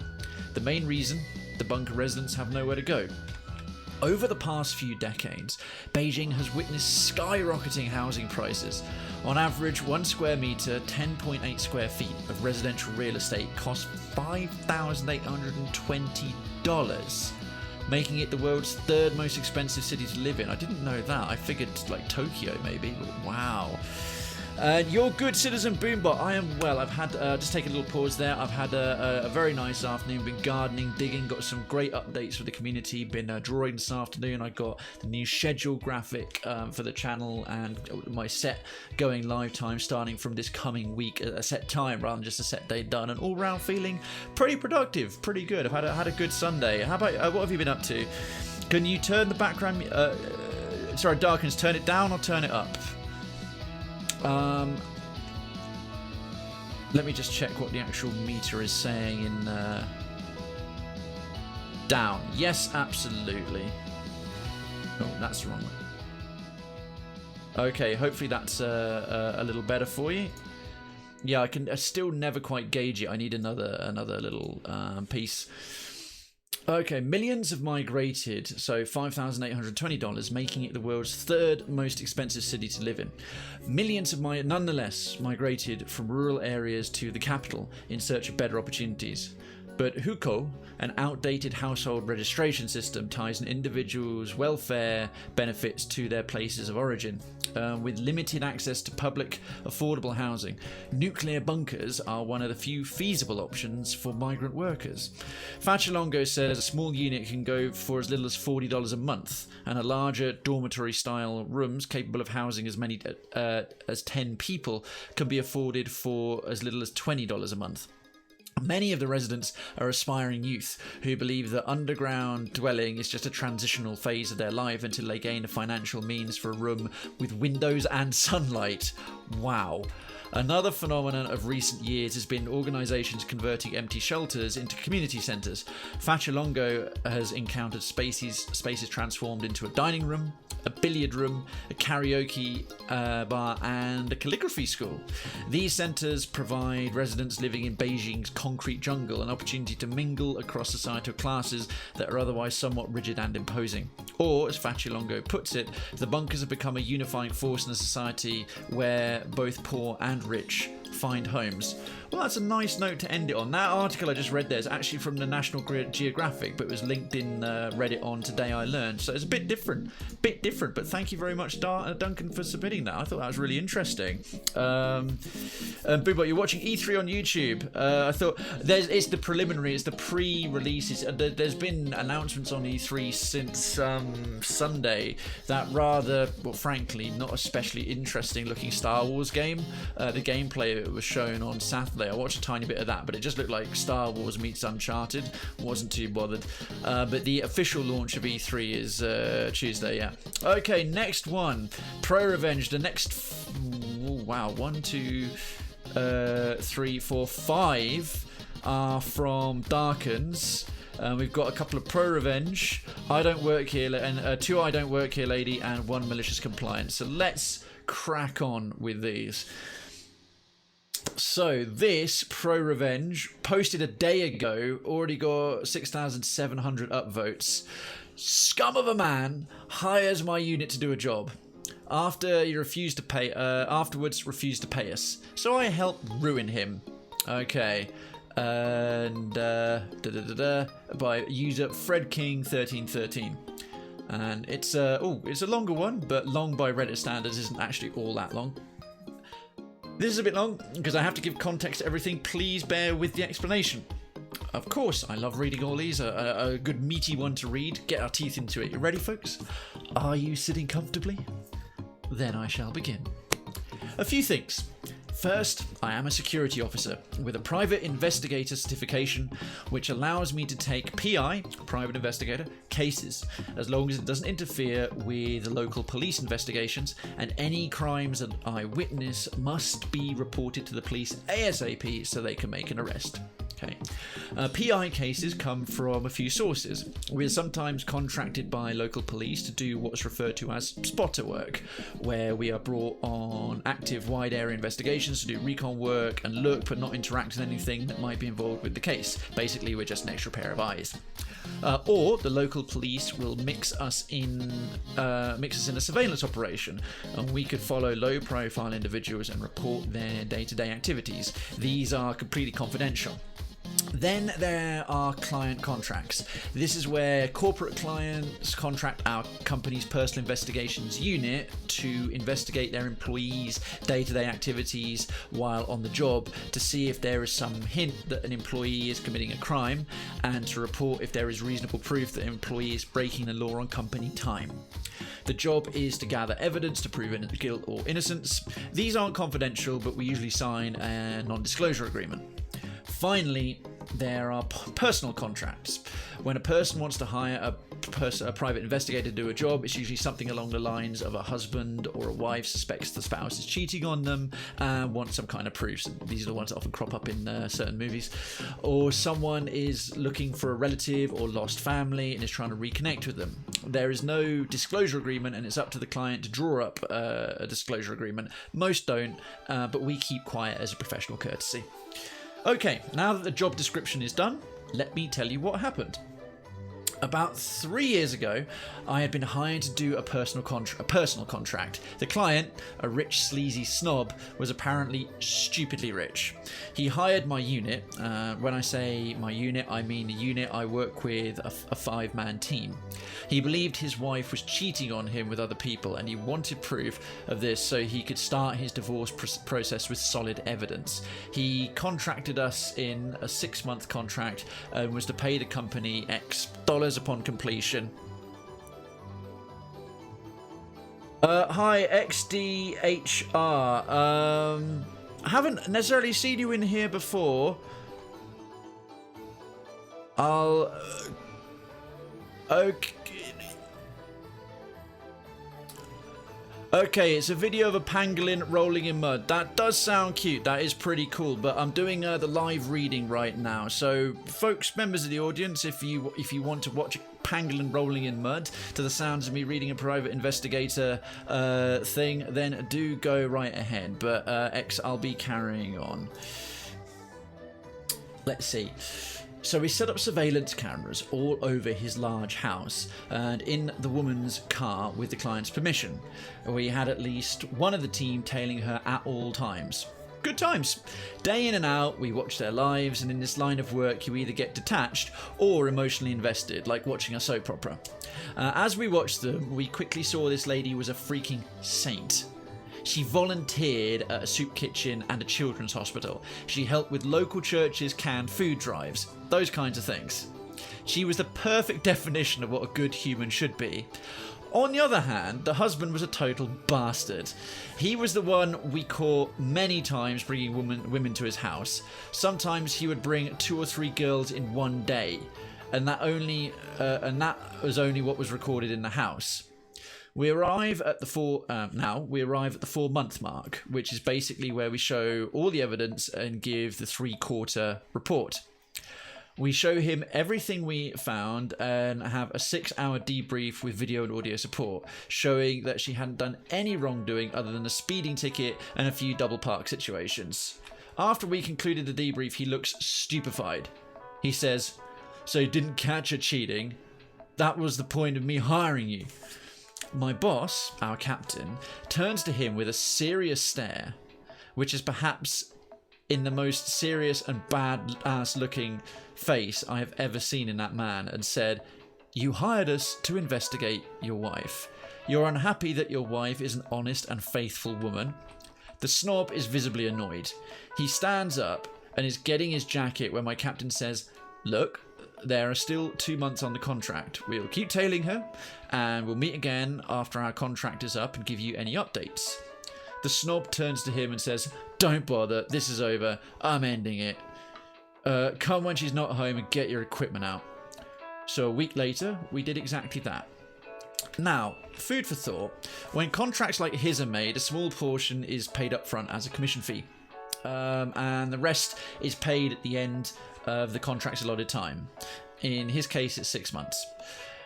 The main reason? The bunker residents have nowhere to go. Over the past few decades, Beijing has witnessed skyrocketing housing prices. On average, 1 square metre, 10.8 square feet of residential real estate costs $5,820, making it the world's 3rd most expensive city to live in. I didn't know that. I figured like Tokyo maybe, but wow. Your good citizen Boombot, I am well. I've had, just take a little pause there, I've had a very nice afternoon, been gardening, digging, got some great updates for the community, been drawing this afternoon. I got the new schedule graphic for the channel and my set going live time starting from this coming week at a set time rather than just a set day done, and all round feeling pretty productive, pretty good. I've had a good Sunday. How about, what have you been up to? Can you turn the background, sorry, darkens, turn it down or turn it up? Let me just check what the actual meter is saying in down. Yes, absolutely. Oh, that's the wrong one. Okay, hopefully that's a little better for you. Yeah, I still never quite gauge it. I need another little piece. Okay, millions have migrated, so $5,820, making it the world's 3rd most expensive city to live in. Millions have nonetheless migrated from rural areas to the capital in search of better opportunities. But hukou, an outdated household registration system, ties an individual's welfare benefits to their places of origin. With limited access to public, affordable housing, nuclear bunkers are one of the few feasible options for migrant workers. Facilongo says a small unit can go for as little as $40 a month, and a larger dormitory-style rooms capable of housing as many as 10 people can be afforded for as little as $20 a month. Many of the residents are aspiring youth who believe that underground dwelling is just a transitional phase of their life until they gain the financial means for a room with windows and sunlight. Wow. Another phenomenon of recent years has been organisations converting empty shelters into community centres. Facilongo has encountered spaces transformed into a dining room, a billiard room, a karaoke bar, and a calligraphy school. These centres provide residents living in Beijing's concrete jungle an opportunity to mingle across societal classes that are otherwise somewhat rigid and imposing. Or, as Facilongo puts it, the bunkers have become a unifying force in a society where both poor and rich find homes. Well, that's a nice note to end it on. That article I just read there is actually from the National Geographic, but it was linked in Reddit on Today I Learned, so it's a bit different, but thank you very much, Duncan, for submitting that. I thought that was really interesting. Boobot, you're watching E3 on YouTube. I thought it's the preliminary, it's the pre-releases. There's been announcements on E3 since Sunday that rather, well, frankly, not especially interesting looking Star Wars game. The gameplay that was shown on Saturday, I watched a tiny bit of that, but it just looked like Star Wars meets Uncharted. Wasn't too bothered. But the official launch of E3 is Tuesday, yeah. Okay, next one. ProRevenge, the next... wow, 1, 2, 3, 4, 5 are from Darkens. We've got a couple of ProRevenge, I Don't Work Here, and 2 I Don't Work Here Lady, and 1 Malicious Compliance. So let's crack on with these. So this ProRevenge posted a day ago, already got 6,700 upvotes. Scum of a man hires my unit to do a job. Afterwards refused to pay us. So I helped ruin him. Okay. And by user Fred King 1313. And it's a longer one, but long by Reddit standards isn't actually all that long. This is a bit long because I have to give context to everything. Please bear with the explanation. Of course, I love reading all these. A good meaty one to read. Get our teeth into it. You ready, folks? Are you sitting comfortably? Then I shall begin. A few things. First, I am a security officer with a private investigator certification, which allows me to take PI, private investigator, cases, as long as it doesn't interfere with the local police investigations, and any crimes that I witness must be reported to the police ASAP so they can make an arrest. Okay. PI cases come from a few sources. We're sometimes contracted by local police to do what's referred to as spotter work, where we are brought on active wide area investigations to do recon work and look but not interact with anything that might be involved with the case. Basically, we're just an extra pair of eyes. Or the local police will mix us in a surveillance operation, and we could follow low-profile individuals and report their day-to-day activities. These are completely confidential. Then there are client contracts. This is where corporate clients contract our company's personal investigations unit to investigate their employees' day-to-day activities while on the job, to see if there is some hint that an employee is committing a crime, and to report if there is reasonable proof that an employee is breaking the law on company time. The job is to gather evidence to prove guilt or innocence. These aren't confidential, but we usually sign a non-disclosure agreement. Finally, there are personal contracts. When a person wants to hire a private investigator to do a job, it's usually something along the lines of a husband or a wife suspects the spouse is cheating on them and wants some kind of proofs. These are the ones that often crop up in certain movies. Or someone is looking for a relative or lost family and is trying to reconnect with them. There is no disclosure agreement, and it's up to the client to draw up a disclosure agreement. Most don't, but we keep quiet as a professional courtesy. Okay, now that the job description is done, let me tell you what happened. About 3 years ago, I had been hired to do a personal contract. The client, a rich, sleazy snob, was apparently stupidly rich. He hired my unit. When I say my unit, I mean a unit I work with, a 5-man team. He believed his wife was cheating on him with other people, and he wanted proof of this so he could start his divorce process with solid evidence. He contracted us in a 6-month contract and was to pay the company X dollars upon completion. Hi, XDHR. I haven't necessarily seen you in here before. Okay, it's a video of a pangolin rolling in mud. That does sound cute. That is pretty cool. But I'm doing the live reading right now. So, folks, members of the audience, if you want to watch a pangolin rolling in mud to the sounds of me reading a private investigator thing, then do go right ahead. But I'll be carrying on. Let's see. So we set up surveillance cameras all over his large house and in the woman's car with the client's permission. We had at least one of the team tailing her at all times. Good times. Day in and out, we watch their lives, and in this line of work you either get detached or emotionally invested, like watching a soap opera. As we watched them, we quickly saw this lady was a freaking saint. She volunteered at a soup kitchen and a children's hospital. She helped with local churches' canned food drives. Those kinds of things. She was the perfect definition of what a good human should be. On the other hand, the husband was a total bastard. He was the one we caught many times bringing women to his house. Sometimes he would bring 2 or 3 girls in one day, and that was only what was recorded in the house. We arrive at the 4-month mark, which is basically where we show all the evidence and give the 3-quarter report. We show him everything we found and have a 6-hour debrief with video and audio support, showing that she hadn't done any wrongdoing other than a speeding ticket and a few double park situations. After we concluded the debrief, he looks stupefied. He says, "So you didn't catch her cheating? That was the point of me hiring you." My boss, our captain, turns to him with a serious stare, which is perhaps in the most serious and bad-ass looking face I have ever seen in that man, and said, "You hired us to investigate your wife. You're unhappy that your wife is an honest and faithful woman." The snob is visibly annoyed. He stands up and is getting his jacket when my captain says, "Look, there are still 2 months on the contract. We'll keep tailing her, and we'll meet again after our contract is up and give you any updates." The snob turns to him and says, "Don't bother, this is over. I'm ending it. Come when she's not home and get your equipment out." So a week later, we did exactly that. Now, food for thought. When contracts like his are made, a small portion is paid up front as a commission fee. And the rest is paid at the end of the contract's allotted time. In his case, it's 6 months.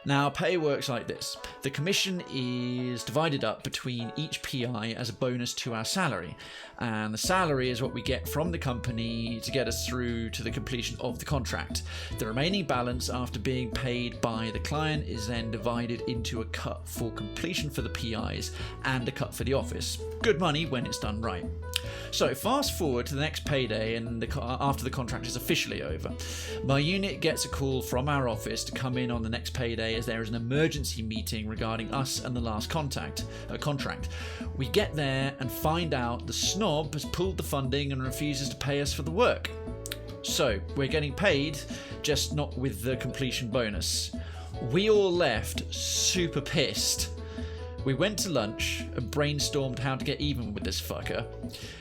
Now, pay works like this. The commission is divided up between each PI as a bonus to our salary. And the salary is what we get from the company to get us through to the completion of the contract. The remaining balance after being paid by the client is then divided into a cut for completion for the PIs and a cut for the office. Good money when it's done right. So fast forward to the next payday and after the contract is officially over. My unit gets a call from our office to come in on the next payday as there is an emergency meeting regarding us and the last contract. We get there and find out the snob has pulled the funding and refuses to pay us for the work. So we're getting paid, just not with the completion bonus. We all left super pissed. We went to lunch and brainstormed how to get even with this fucker.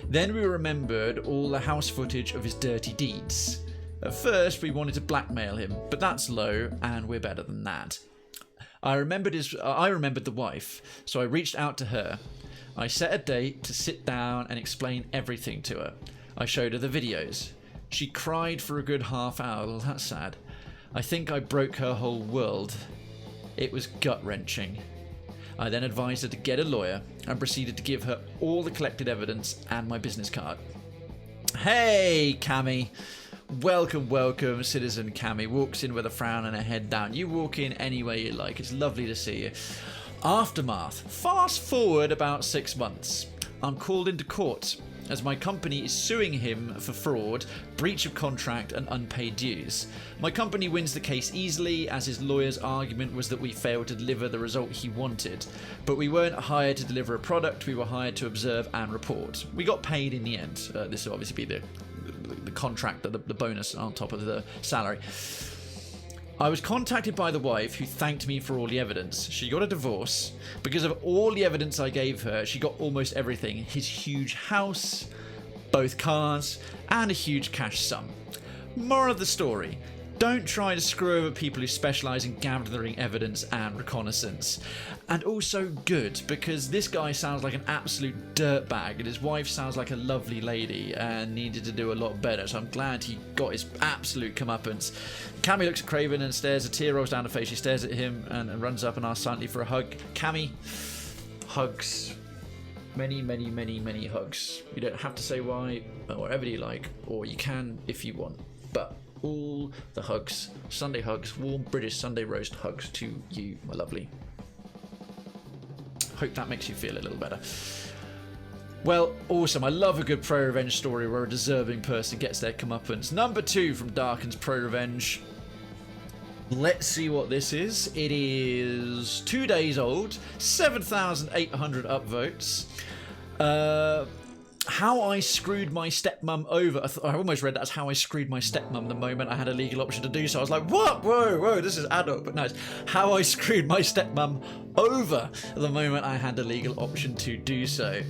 Then we remembered all the house footage of his dirty deeds. At first we wanted to blackmail him, but that's low and we're better than that. I remembered the wife, so I reached out to her. I set a date to sit down and explain everything to her. I showed her the videos. She cried for a good half hour. Well, that's sad. I think I broke her whole world. It was gut-wrenching. I then advised her to get a lawyer and proceeded to give her all the collected evidence and my business card. Hey, Cammy. Welcome, Citizen Cammy. Walks in with a frown and a head down. You walk in any way you like. It's lovely to see you. Aftermath. Fast forward about 6 months. I'm called into court as my company is suing him for fraud, breach of contract and unpaid dues. My company wins the case easily, as his lawyer's argument was that we failed to deliver the result he wanted. But we weren't hired to deliver a product, we were hired to observe and report. We got paid in the end. This will obviously be the contract, the bonus on top of the salary. I was contacted by the wife, who thanked me for all the evidence. She got a divorce. Because of all the evidence I gave her, she got almost everything. His huge house, both cars, and a huge cash sum. Moral of the story: don't try to screw over people who specialise in gathering evidence and reconnaissance. And also good, because this guy sounds like an absolute dirtbag and his wife sounds like a lovely lady and needed to do a lot better, so I'm glad he got his absolute comeuppance. Cammy looks at Krayven and stares, a tear rolls down her face. She stares at him and runs up and asks silently for a hug. Cammy, hugs. Many hugs. You don't have to say why, or whatever you like, or you can if you want. But all the hugs, Sunday hugs, warm British Sunday roast hugs to you, my lovely. Hope that makes you feel a little better. Well, awesome. I love a good ProRevenge story where a deserving person gets their comeuppance. Number 2 from Darken's ProRevenge. Let's see what this is. It is 2 days old, 7,800 upvotes. How I screwed my stepmum over. I almost read that as how I screwed my stepmum the moment I had a legal option to do so. I was like, what? Whoa, this is adult. But no, it's how I screwed my stepmum over the moment I had a legal option to do so.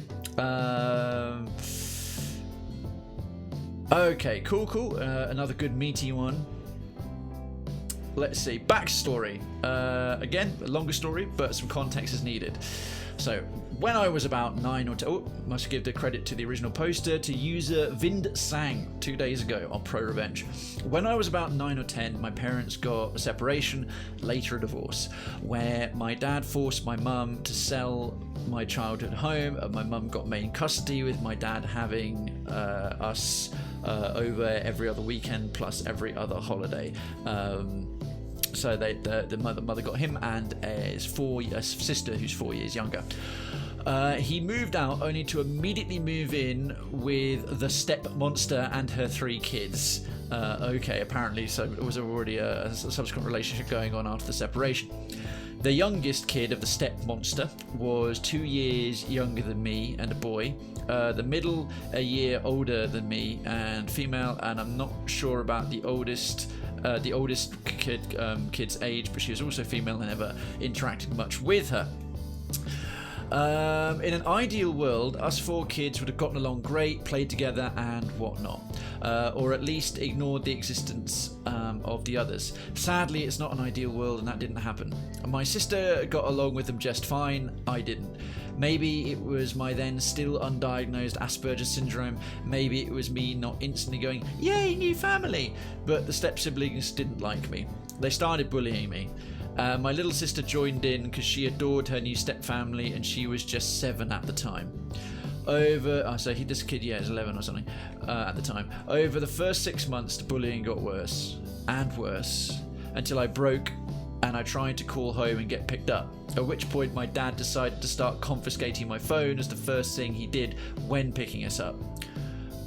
Okay, cool. Another good meaty one. Let's see. Backstory. Again, a longer story, but some context is needed. So, when I was about 9 or 10, must give the credit to the original poster, to user Vind Sang 2 days ago on ProRevenge. When I was about 9 or 10, my parents got a separation, later a divorce, where my dad forced my mum to sell my childhood home, and my mum got main custody, with my dad having us over every other weekend plus every other holiday. So the mother got him and his sister who's 4 years younger. He moved out only to immediately move in with the step monster and her 3 kids. Okay, apparently, so it was already a subsequent relationship going on after the separation. The youngest kid of the step monster was 2 years younger than me and a boy. The middle, a year older than me and female, and I'm not sure about the oldest kid's age, but she was also female and never interacted much with her. In an ideal world, us 4 kids would have gotten along great, played together and whatnot, or at least ignored the existence of the others. Sadly, it's not an ideal world and that didn't happen. My sister got along with them just fine, I didn't. Maybe it was my then still undiagnosed Asperger's syndrome, maybe it was me not instantly going, yay, new family, but the step-siblings didn't like me. They started bullying me. My little sister joined in because she adored her new step-family and she was just 7 at the time. This kid, is 11 or something at the time. Over the first 6 months, the bullying got worse and worse until I broke and I tried to call home and get picked up. At which point my dad decided to start confiscating my phone as the first thing he did when picking us up.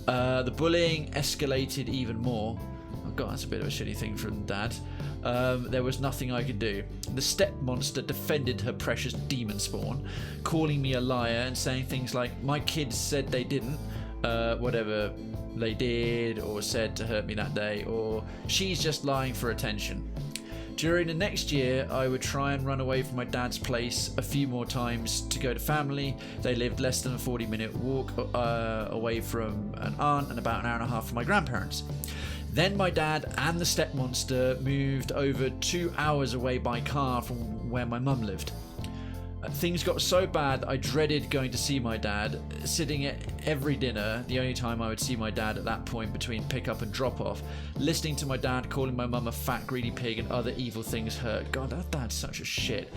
The bullying escalated even more. Oh god, that's a bit of a shitty thing from dad. There was nothing I could do. The step monster defended her precious demon spawn, calling me a liar and saying things like, my kids said they didn't, whatever they did or said to hurt me that day, or she's just lying for attention. During the next year, I would try and run away from my dad's place a few more times to go to family. They lived less than a 40-minute walk away from an aunt and about an hour and a half from my grandparents. Then my dad and the step monster moved over 2 hours away by car from where my mum lived. Things got so bad I dreaded going to see my dad. Sitting at every dinner, the only time I would see my dad at that point between pick up and drop off, listening to my dad calling my mum a fat greedy pig and other evil things hurt. God, that dad's such a shit.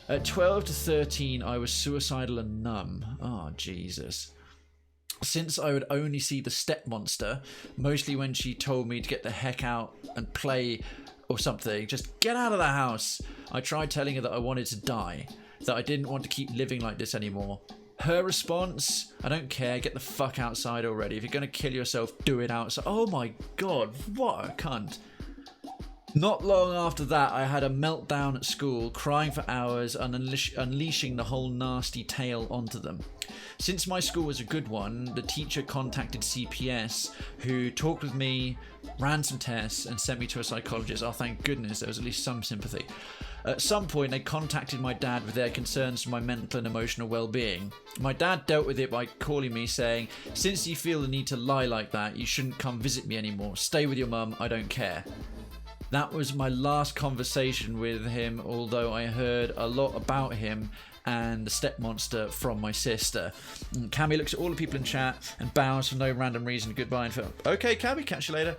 At 12 to 13 I was suicidal and numb. Oh Jesus. Since I would only see the step monster, mostly when she told me to get the heck out and play or something, just get out of the house, I tried telling her that I wanted to die, that I didn't want to keep living like this anymore. Her response, I don't care, get the fuck outside already. If you're going to kill yourself, do it outside. Oh my god, what a cunt. Not long after that, I had a meltdown at school, crying for hours and unleashing the whole nasty tale onto them. Since my school was a good one, the teacher contacted CPS, who talked with me, ran some tests, and sent me to a psychologist. Oh, thank goodness, there was at least some sympathy. At some point, they contacted my dad with their concerns for my mental and emotional well-being. My dad dealt with it by calling me, saying, "Since you feel the need to lie like that, you shouldn't come visit me anymore. Stay with your mum, I don't care." That was my last conversation with him, although I heard a lot about him and the step monster from my sister. Cammy looks at all the people in chat and bows for no random reason. Goodbye. And okay, Cammy, catch you later.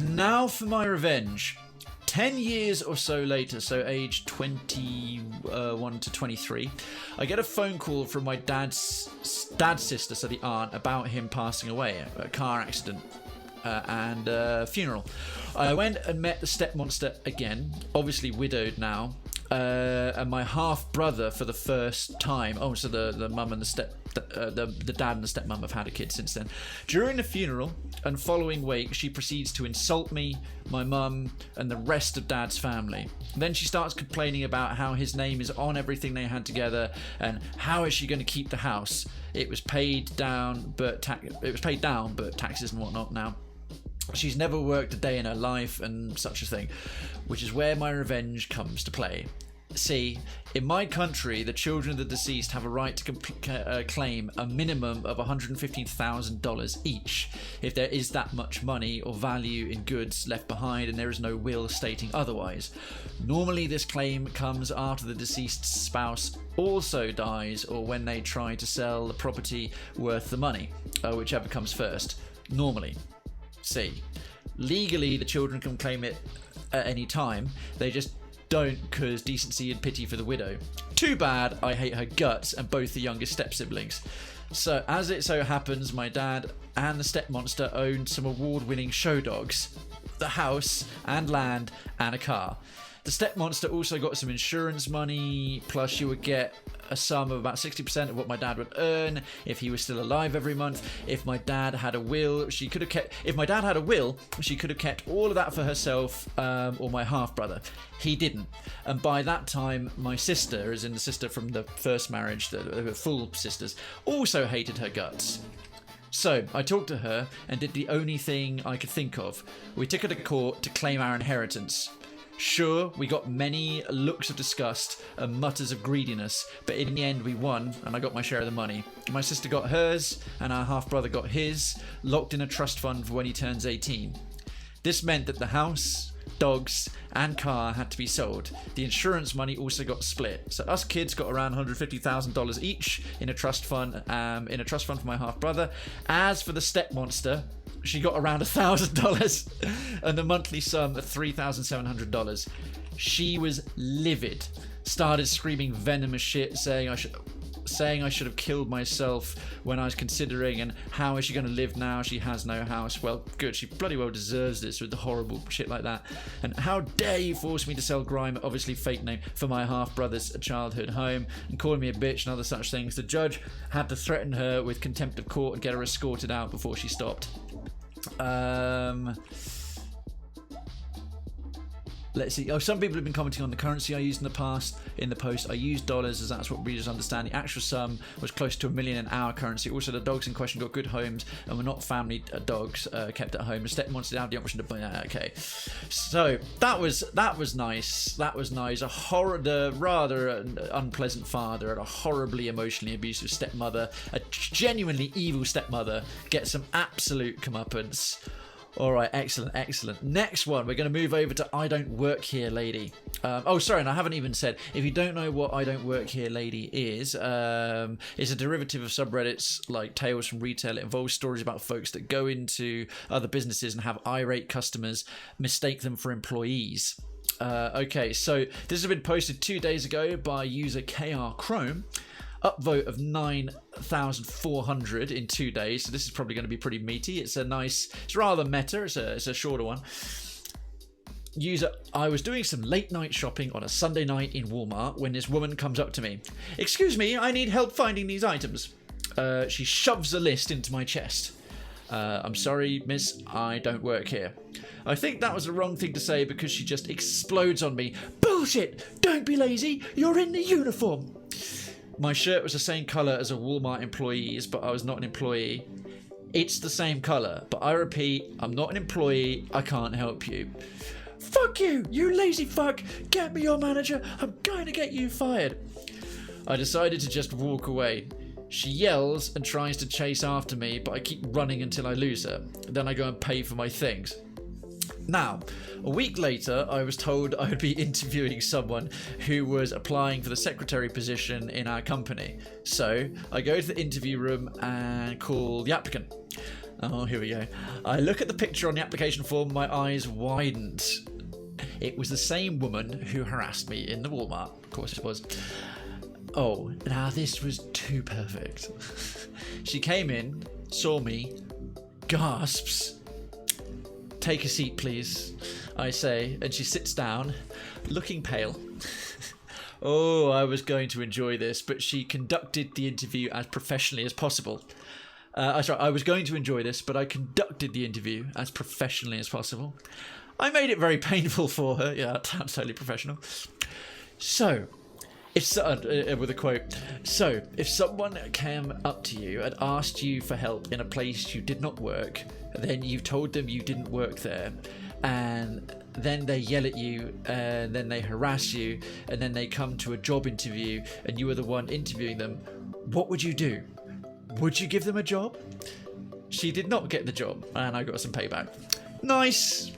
Now for my revenge. 10 years or so later, so age 21 to 23, I get a phone call from my dad's sister, so the aunt, about him passing away, a car accident. And a funeral. I went and met the step monster again, obviously widowed now, and my half brother for the first time. Oh, so the mum and the dad and the stepmom have had a kid since then. During the funeral and following wake, she proceeds to insult me, my mum, and the rest of dad's family. Then she starts complaining about how his name is on everything they had together, and how is she going to keep the house? It was paid down, but taxes and whatnot now. She's never worked a day in her life and such a thing, which is where my revenge comes to play. See, in my country, the children of the deceased have a right to claim a minimum of $115,000 each if there is that much money or value in goods left behind and there is no will stating otherwise. Normally, this claim comes after the deceased spouse also dies or when they try to sell the property worth the money, whichever comes first. Normally. See, legally, the children can claim it at any time. They just don't because decency and pity for the widow. Too bad, I hate her guts and both the youngest step-siblings. So, as it so happens, my dad and the step-monster owned some award-winning show dogs, the house and land and a car. The step-monster also got some insurance money, plus she would get a sum of about 60% of what my dad would earn if he was still alive every month. If my dad had a will, she could have kept all of that for herself or my half-brother. He didn't. And by that time, my sister, as in the sister from the first marriage, the full sisters, also hated her guts. So, I talked to her and did the only thing I could think of. We took her to court to claim our inheritance. Sure, we got many looks of disgust and mutters of greediness, but in the end we won and I got my share of the money. My sister got hers and our half-brother got his, locked in a trust fund for when he turns 18. This meant that the house, dogs and car had to be sold. The insurance money also got split. So us kids got around $150,000 each in a trust fund for my half-brother. As for the step monster, she got around $1,000 and the monthly sum of $3,700. She was livid, started screaming venomous shit, saying I should have killed myself when I was considering, and how is she going to live now? She has no house. Well, good, she bloody well deserves this with the horrible shit like that. And how dare you force me to sell Grime, obviously fake name, for my half-brother's childhood home, and calling me a bitch and other such things. The judge had to threaten her with contempt of court and get her escorted out before she stopped. Let's see. Oh, some people have been commenting on the currency I used in the past. In the post, I used dollars as that's what readers understand. The actual sum was close to $1 million in our currency. Also, the dogs in question got good homes and were not family dogs kept at home. The step monster had the option to okay. So that was nice. That was nice. The rather unpleasant father and a horribly emotionally abusive stepmother, a genuinely evil stepmother, get some absolute comeuppance. All right, excellent. Next one, we're going to move over to IDontWorkHereLady. And I haven't even said, if you don't know what IDontWorkHereLady is, it's a derivative of subreddits like Tales from Retail. It involves stories about folks that go into other businesses and have irate customers mistake them for employees. Okay, so this has been posted 2 days ago by user KR Chrome. Upvote of 9 1,400 in 2 days, so this is probably going to be pretty meaty. It's rather meta. It's a shorter one. User, I was doing some late night shopping on a Sunday night in Walmart when this woman comes up to me. Excuse me, I need help finding these items. She shoves a list into my chest. I'm sorry, miss, I don't work here. I think that was the wrong thing to say because she just explodes on me. Bullshit! Don't be lazy, you're in the uniform. My shirt was the same colour as a Walmart employee's, but I was not an employee. It's the same colour, but I repeat, I'm not an employee, I can't help you. Fuck you, you lazy fuck! Get me your manager, I'm going to get you fired. I decided to just walk away. She yells and tries to chase after me, but I keep running until I lose her. Then I go and pay for my things. Now, a week later, I was told I would be interviewing someone who was applying for the secretary position in our company. So, I go to the interview room and call the applicant. Oh, here we go. I look at the picture on the application form, my eyes widened. It was the same woman who harassed me in the Walmart. Of course it was. Oh, now this was too perfect. She came in, saw me, gasps. Take a seat, please, I say, and she sits down, looking pale. Oh, I was going to enjoy this, but she conducted the interview as professionally as possible. I was going to enjoy this, but I conducted the interview as professionally as possible. I made it very painful for her. Yeah, I'm totally professional. So, with a quote. So, if someone came up to you and asked you for help in a place you did not work, then you told them you didn't work there, and then they yell at you, and then they harass you, and then they come to a job interview, and you are the one interviewing them, what would you do? Would you give them a job? She did not get the job, and I got some payback. Nice.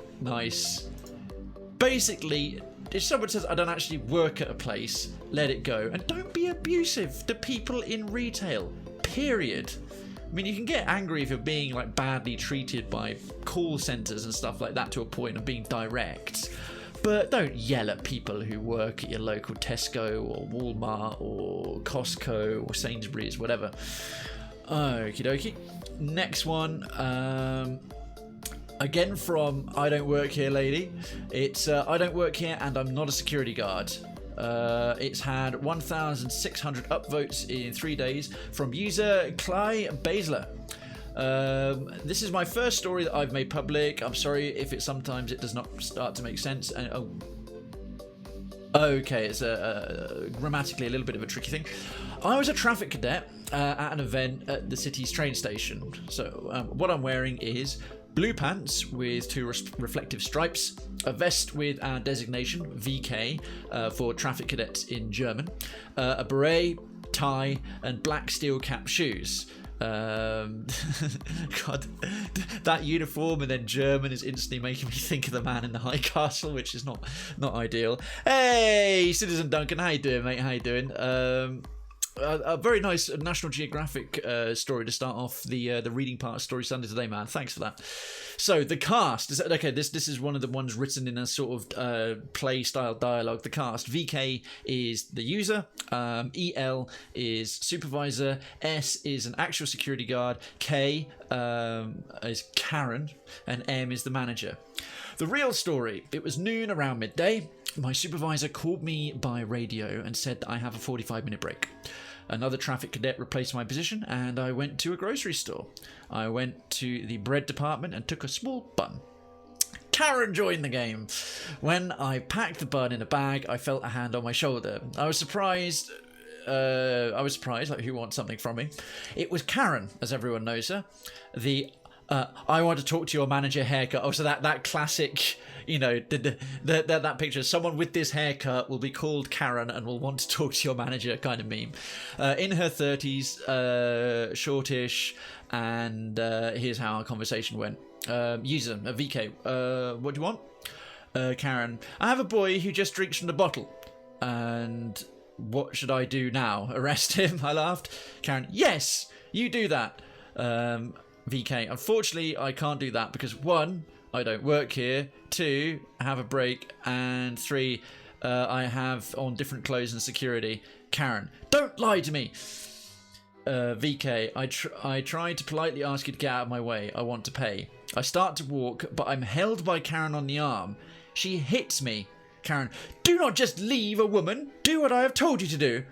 Basically, if someone says, I don't actually work at a place, let it go. And don't be abusive to people in retail, period. I mean, you can get angry if you're being like badly treated by call centres and stuff like that to a point of being direct. But don't yell at people who work at your local Tesco or Walmart or Costco or Sainsbury's, whatever. Okie dokie. Next one. Again from IDontWorkHereLady. It's I don't work here and I'm not a security guard. It's had 1,600 upvotes in 3 days from user Clay Basler. This is my first story that I've made public. I'm sorry if sometimes it does not start to make sense. And okay, it's grammatically a little bit of a tricky thing. I was a traffic cadet at an event at the city's train station. So what I'm wearing is blue pants with 2 reflective stripes, a vest with our designation, VK, for traffic cadets in German, a beret, tie, and black steel cap shoes. God, that uniform and then German is instantly making me think of the man in the High Castle, which is not ideal. Hey, Citizen Duncan, how you doing, mate? How you doing? A very nice National Geographic story to start off the reading part of Story Sunday today, man. Thanks for that. So the cast is okay. This is one of the ones written in a sort of play style dialogue. The cast: VK is the user, EL is supervisor, S is an actual security guard, K is Karen, and M is the manager. The real story: it was noon around midday. My supervisor called me by radio and said that I have a 45-minute break. Another traffic cadet replaced my position and I went to a grocery store. I went to the bread department and took a small bun. Karen joined the game. When I packed the bun in a bag, I felt a hand on my shoulder. I was surprised, like, who wants something from me? It was Karen, as everyone knows her. I want to talk to your manager haircut. Oh, so that classic, you know, that picture. Someone with this haircut will be called Karen and will want to talk to your manager kind of meme. In her 30s, shortish, and here's how our conversation went. User, VK, what do you want? Karen, I have a boy who just drinks from the bottle. And what should I do now? Arrest him? I laughed. Karen, yes, you do that. VK, unfortunately, I can't do that because 1, I don't work here, 2, I have a break, and 3, I have on different clothes and security. Karen, don't lie to me. VK, I try to politely ask you to get out of my way. I want to pay. I start to walk, but I'm held by Karen on the arm. She hits me. Karen, do not just leave a woman. Do what I have told you to do.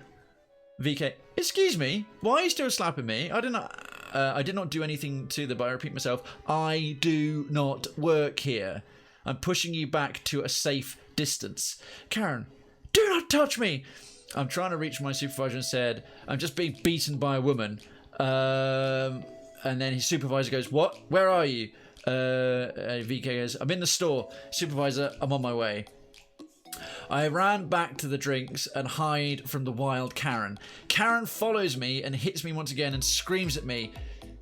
VK, excuse me. Why are you still slapping me? I did not do anything to them, but I repeat myself. I do not work here. I'm pushing you back to a safe distance. Karen, do not touch me. I'm trying to reach my supervisor and said, I'm just being beaten by a woman. And then his supervisor goes, what? Where are you? VK goes, I'm in the store. Supervisor, I'm on my way. I ran back to the drinks and hide from the wild Karen. Karen follows me and hits me once again and screams at me.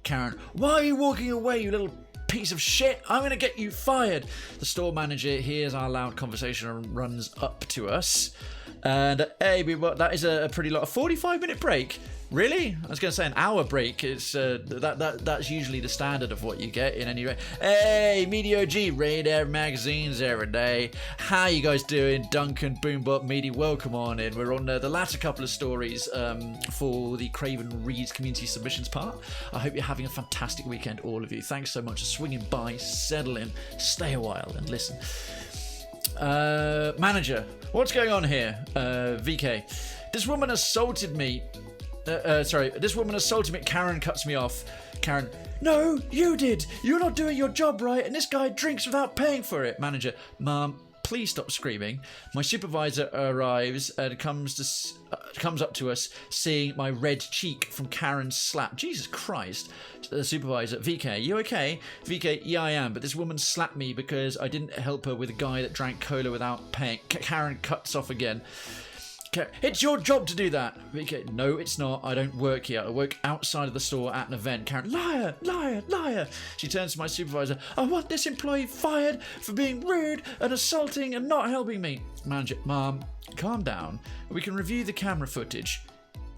Karen, why are you walking away, you little piece of shit? I'm going to get you fired. The store manager hears our loud conversation and runs up to us. And hey, that is a pretty lot. A 45-minute break. Really? I was going to say an hour break. It's that's usually the standard of what you get in any rate. Hey, Medio G, Radar Magazines every day. How you guys doing? Duncan, Boombot, Meaty, welcome on in. We're on the latter couple of stories for the Krayven Reads community submissions part. I hope you're having a fantastic weekend, all of you. Thanks so much for swinging by, settle in, stay a while and listen. Manager, what's going on here? VK, this woman assaulted me. This woman assaulted me. Karen cuts me off. Karen, no, you did. You're not doing your job right, and this guy drinks without paying for it. Manager, Mom, please stop screaming. My supervisor arrives and comes up to us, seeing my red cheek from Karen's slap. Jesus Christ. The supervisor, VK, you okay? VK, yeah, I am, but this woman slapped me because I didn't help her with a guy that drank cola without paying. Karen cuts off again. It's your job to do that. VK, no, it's not. I don't work here. I work outside of the store at an event. Karen, liar, liar, liar. She turns to my supervisor. I want this employee fired for being rude and assaulting and not helping me. Manager, Mom, calm down. We can review the camera footage.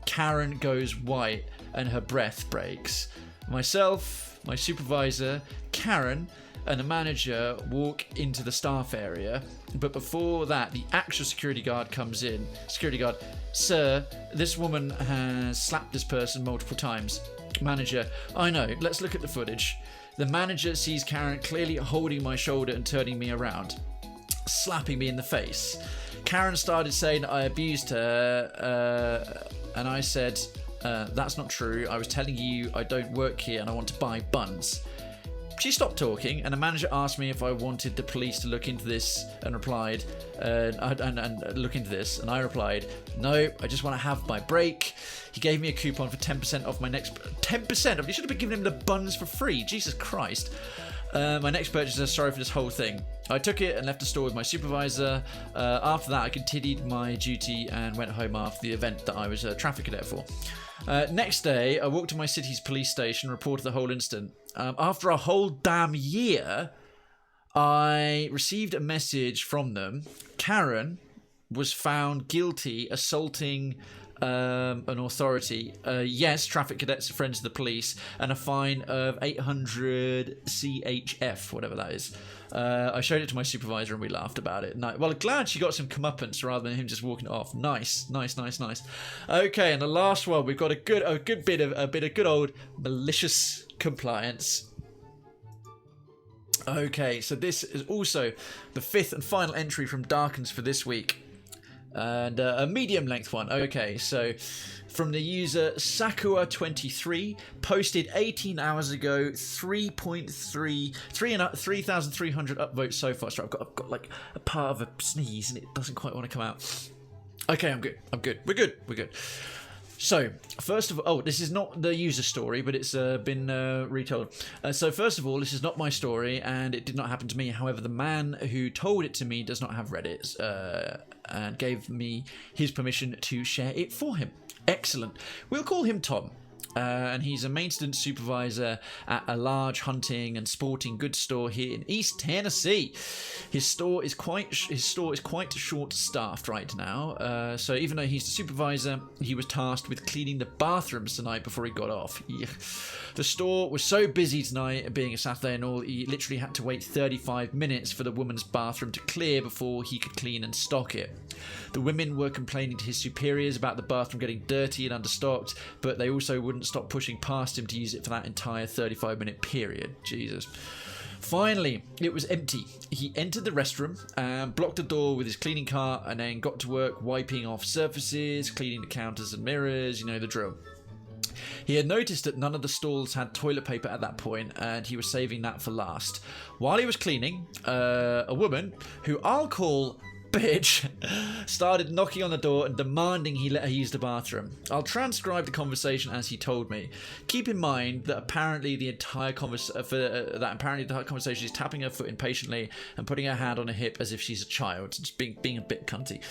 Karen goes white and her breath breaks. Myself, my supervisor, Karen, and the manager walk into the staff area, but before that, the actual security guard comes in. Security guard, sir, this woman has slapped this person multiple times. Manager, I know, let's look at the footage. The manager sees Karen clearly holding my shoulder and turning me around, slapping me in the face. Karen started saying I abused her, and I said, that's not true. I was telling you I don't work here and I want to buy buns. She stopped talking, and the manager asked me if I wanted the police to look into this, and replied, look into this, and I replied, no, I just want to have my break. He gave me a coupon for 10% off my next 10% off. You should have been giving him the buns for free. Jesus Christ. My next purchase, sorry for this whole thing. I took it and left the store with my supervisor. After that, I continued my duty and went home after the event that I was a traffic cadet for. Next day, I walked to my city's police station and reported the whole incident. After a whole damn year, I received a message from them. Karen was found guilty assaulting an authority. Yes, traffic cadets are friends of the police, and a fine of 800 CHF, whatever that is. I showed it to my supervisor and we laughed about it. Well, glad she got some comeuppance rather than him just walking it off. Nice. Okay, and the last one, we've got a good bit of good old malicious compliance. Okay, so this is also the fifth and final entry from Darkens for this week. And a medium length one. Okay, so from the user Sakua23, posted 18 hours ago, 3,300 upvotes so far. So I've got like a part of a sneeze and it doesn't quite want to come out. Okay, I'm good. We're good. So, first of all, this is not the user story, but it's been retold. So, first of all, this is not my story, and it did not happen to me. However, the man who told it to me does not have Reddit, and gave me his permission to share it for him. Excellent. We'll call him Tom. and he's a maintenance supervisor at a large hunting and sporting goods store here in East Tennessee. His store is quite short-staffed right now. So even though he's the supervisor, he was tasked with cleaning the bathrooms tonight before he got off. The store was so busy tonight, being a Saturday and all, he literally had to wait 35 minutes for the woman's bathroom to clear before he could clean and stock it. The women were complaining to his superiors about the bathroom getting dirty and understocked, but they also wouldn't stop pushing past him to use it for that entire 35-minute period. Jesus. Finally, it was empty. He entered the restroom and blocked the door with his cleaning cart and then got to work wiping off surfaces, cleaning the counters and mirrors, you know the drill. He had noticed that none of the stalls had toilet paper at that point, and he was saving that for last. While he was cleaning, a woman, who I'll call bitch, started knocking on the door and demanding he let her use the bathroom. I'll transcribe the conversation as he told me. Keep in mind that apparently the entire conversation is tapping her foot impatiently and putting her hand on her hip as if she's a child, just being a bit cunty.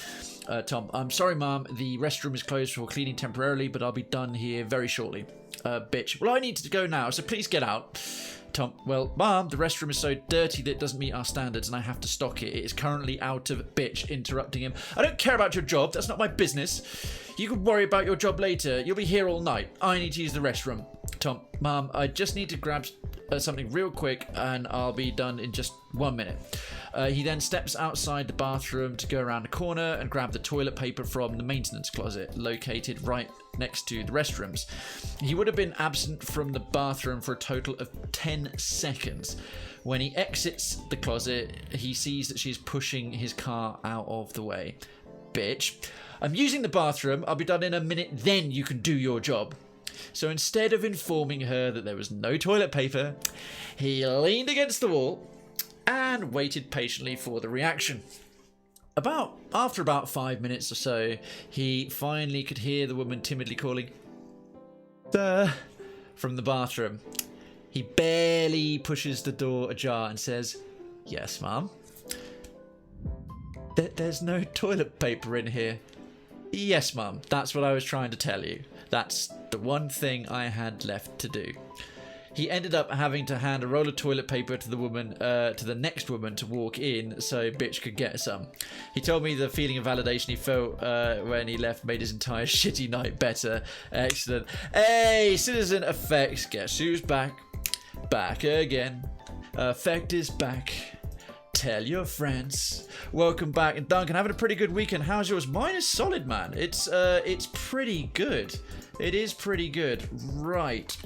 Tom, I'm sorry, Mom. The restroom is closed for cleaning temporarily, but I'll be done here very shortly. Bitch. Well, I need to go now, so please get out. Tom, well, Mom, the restroom is so dirty that it doesn't meet our standards and I have to stock it. It is currently out of bitch, interrupting him. I don't care about your job. That's not my business. You can worry about your job later. You'll be here all night. I need to use the restroom. Tom, Mom, I just need to grab something real quick and I'll be done in just 1 minute. He then steps outside the bathroom to go around the corner and grab the toilet paper from the maintenance closet located right next to the restrooms. He would have been absent from the bathroom for a total of 10 seconds. When he exits the closet, he sees that she's pushing his car out of the way. Bitch, I'm using the bathroom. I'll be done in a minute, then you can do your job. So instead of informing her that there was no toilet paper, he leaned against the wall and waited patiently for the reaction. After about 5 minutes or so, he finally could hear the woman timidly calling, "Sir," from the bathroom. He barely pushes the door ajar and says, "Yes, Mum." There's no toilet paper in here." "Yes, Mum, that's what I was trying to tell you. That's the one thing I had left to do." He ended up having to hand a roll of toilet paper to the next woman to walk in so bitch could get some. He told me the feeling of validation he felt when he left made his entire shitty night better. Excellent. Hey, Citizen Effects, guess who's back? Back again. Effect is back. Tell your friends. Welcome back. And Duncan, having a pretty good weekend. How's yours? Mine is solid, man. It's pretty good. It is pretty good. Right.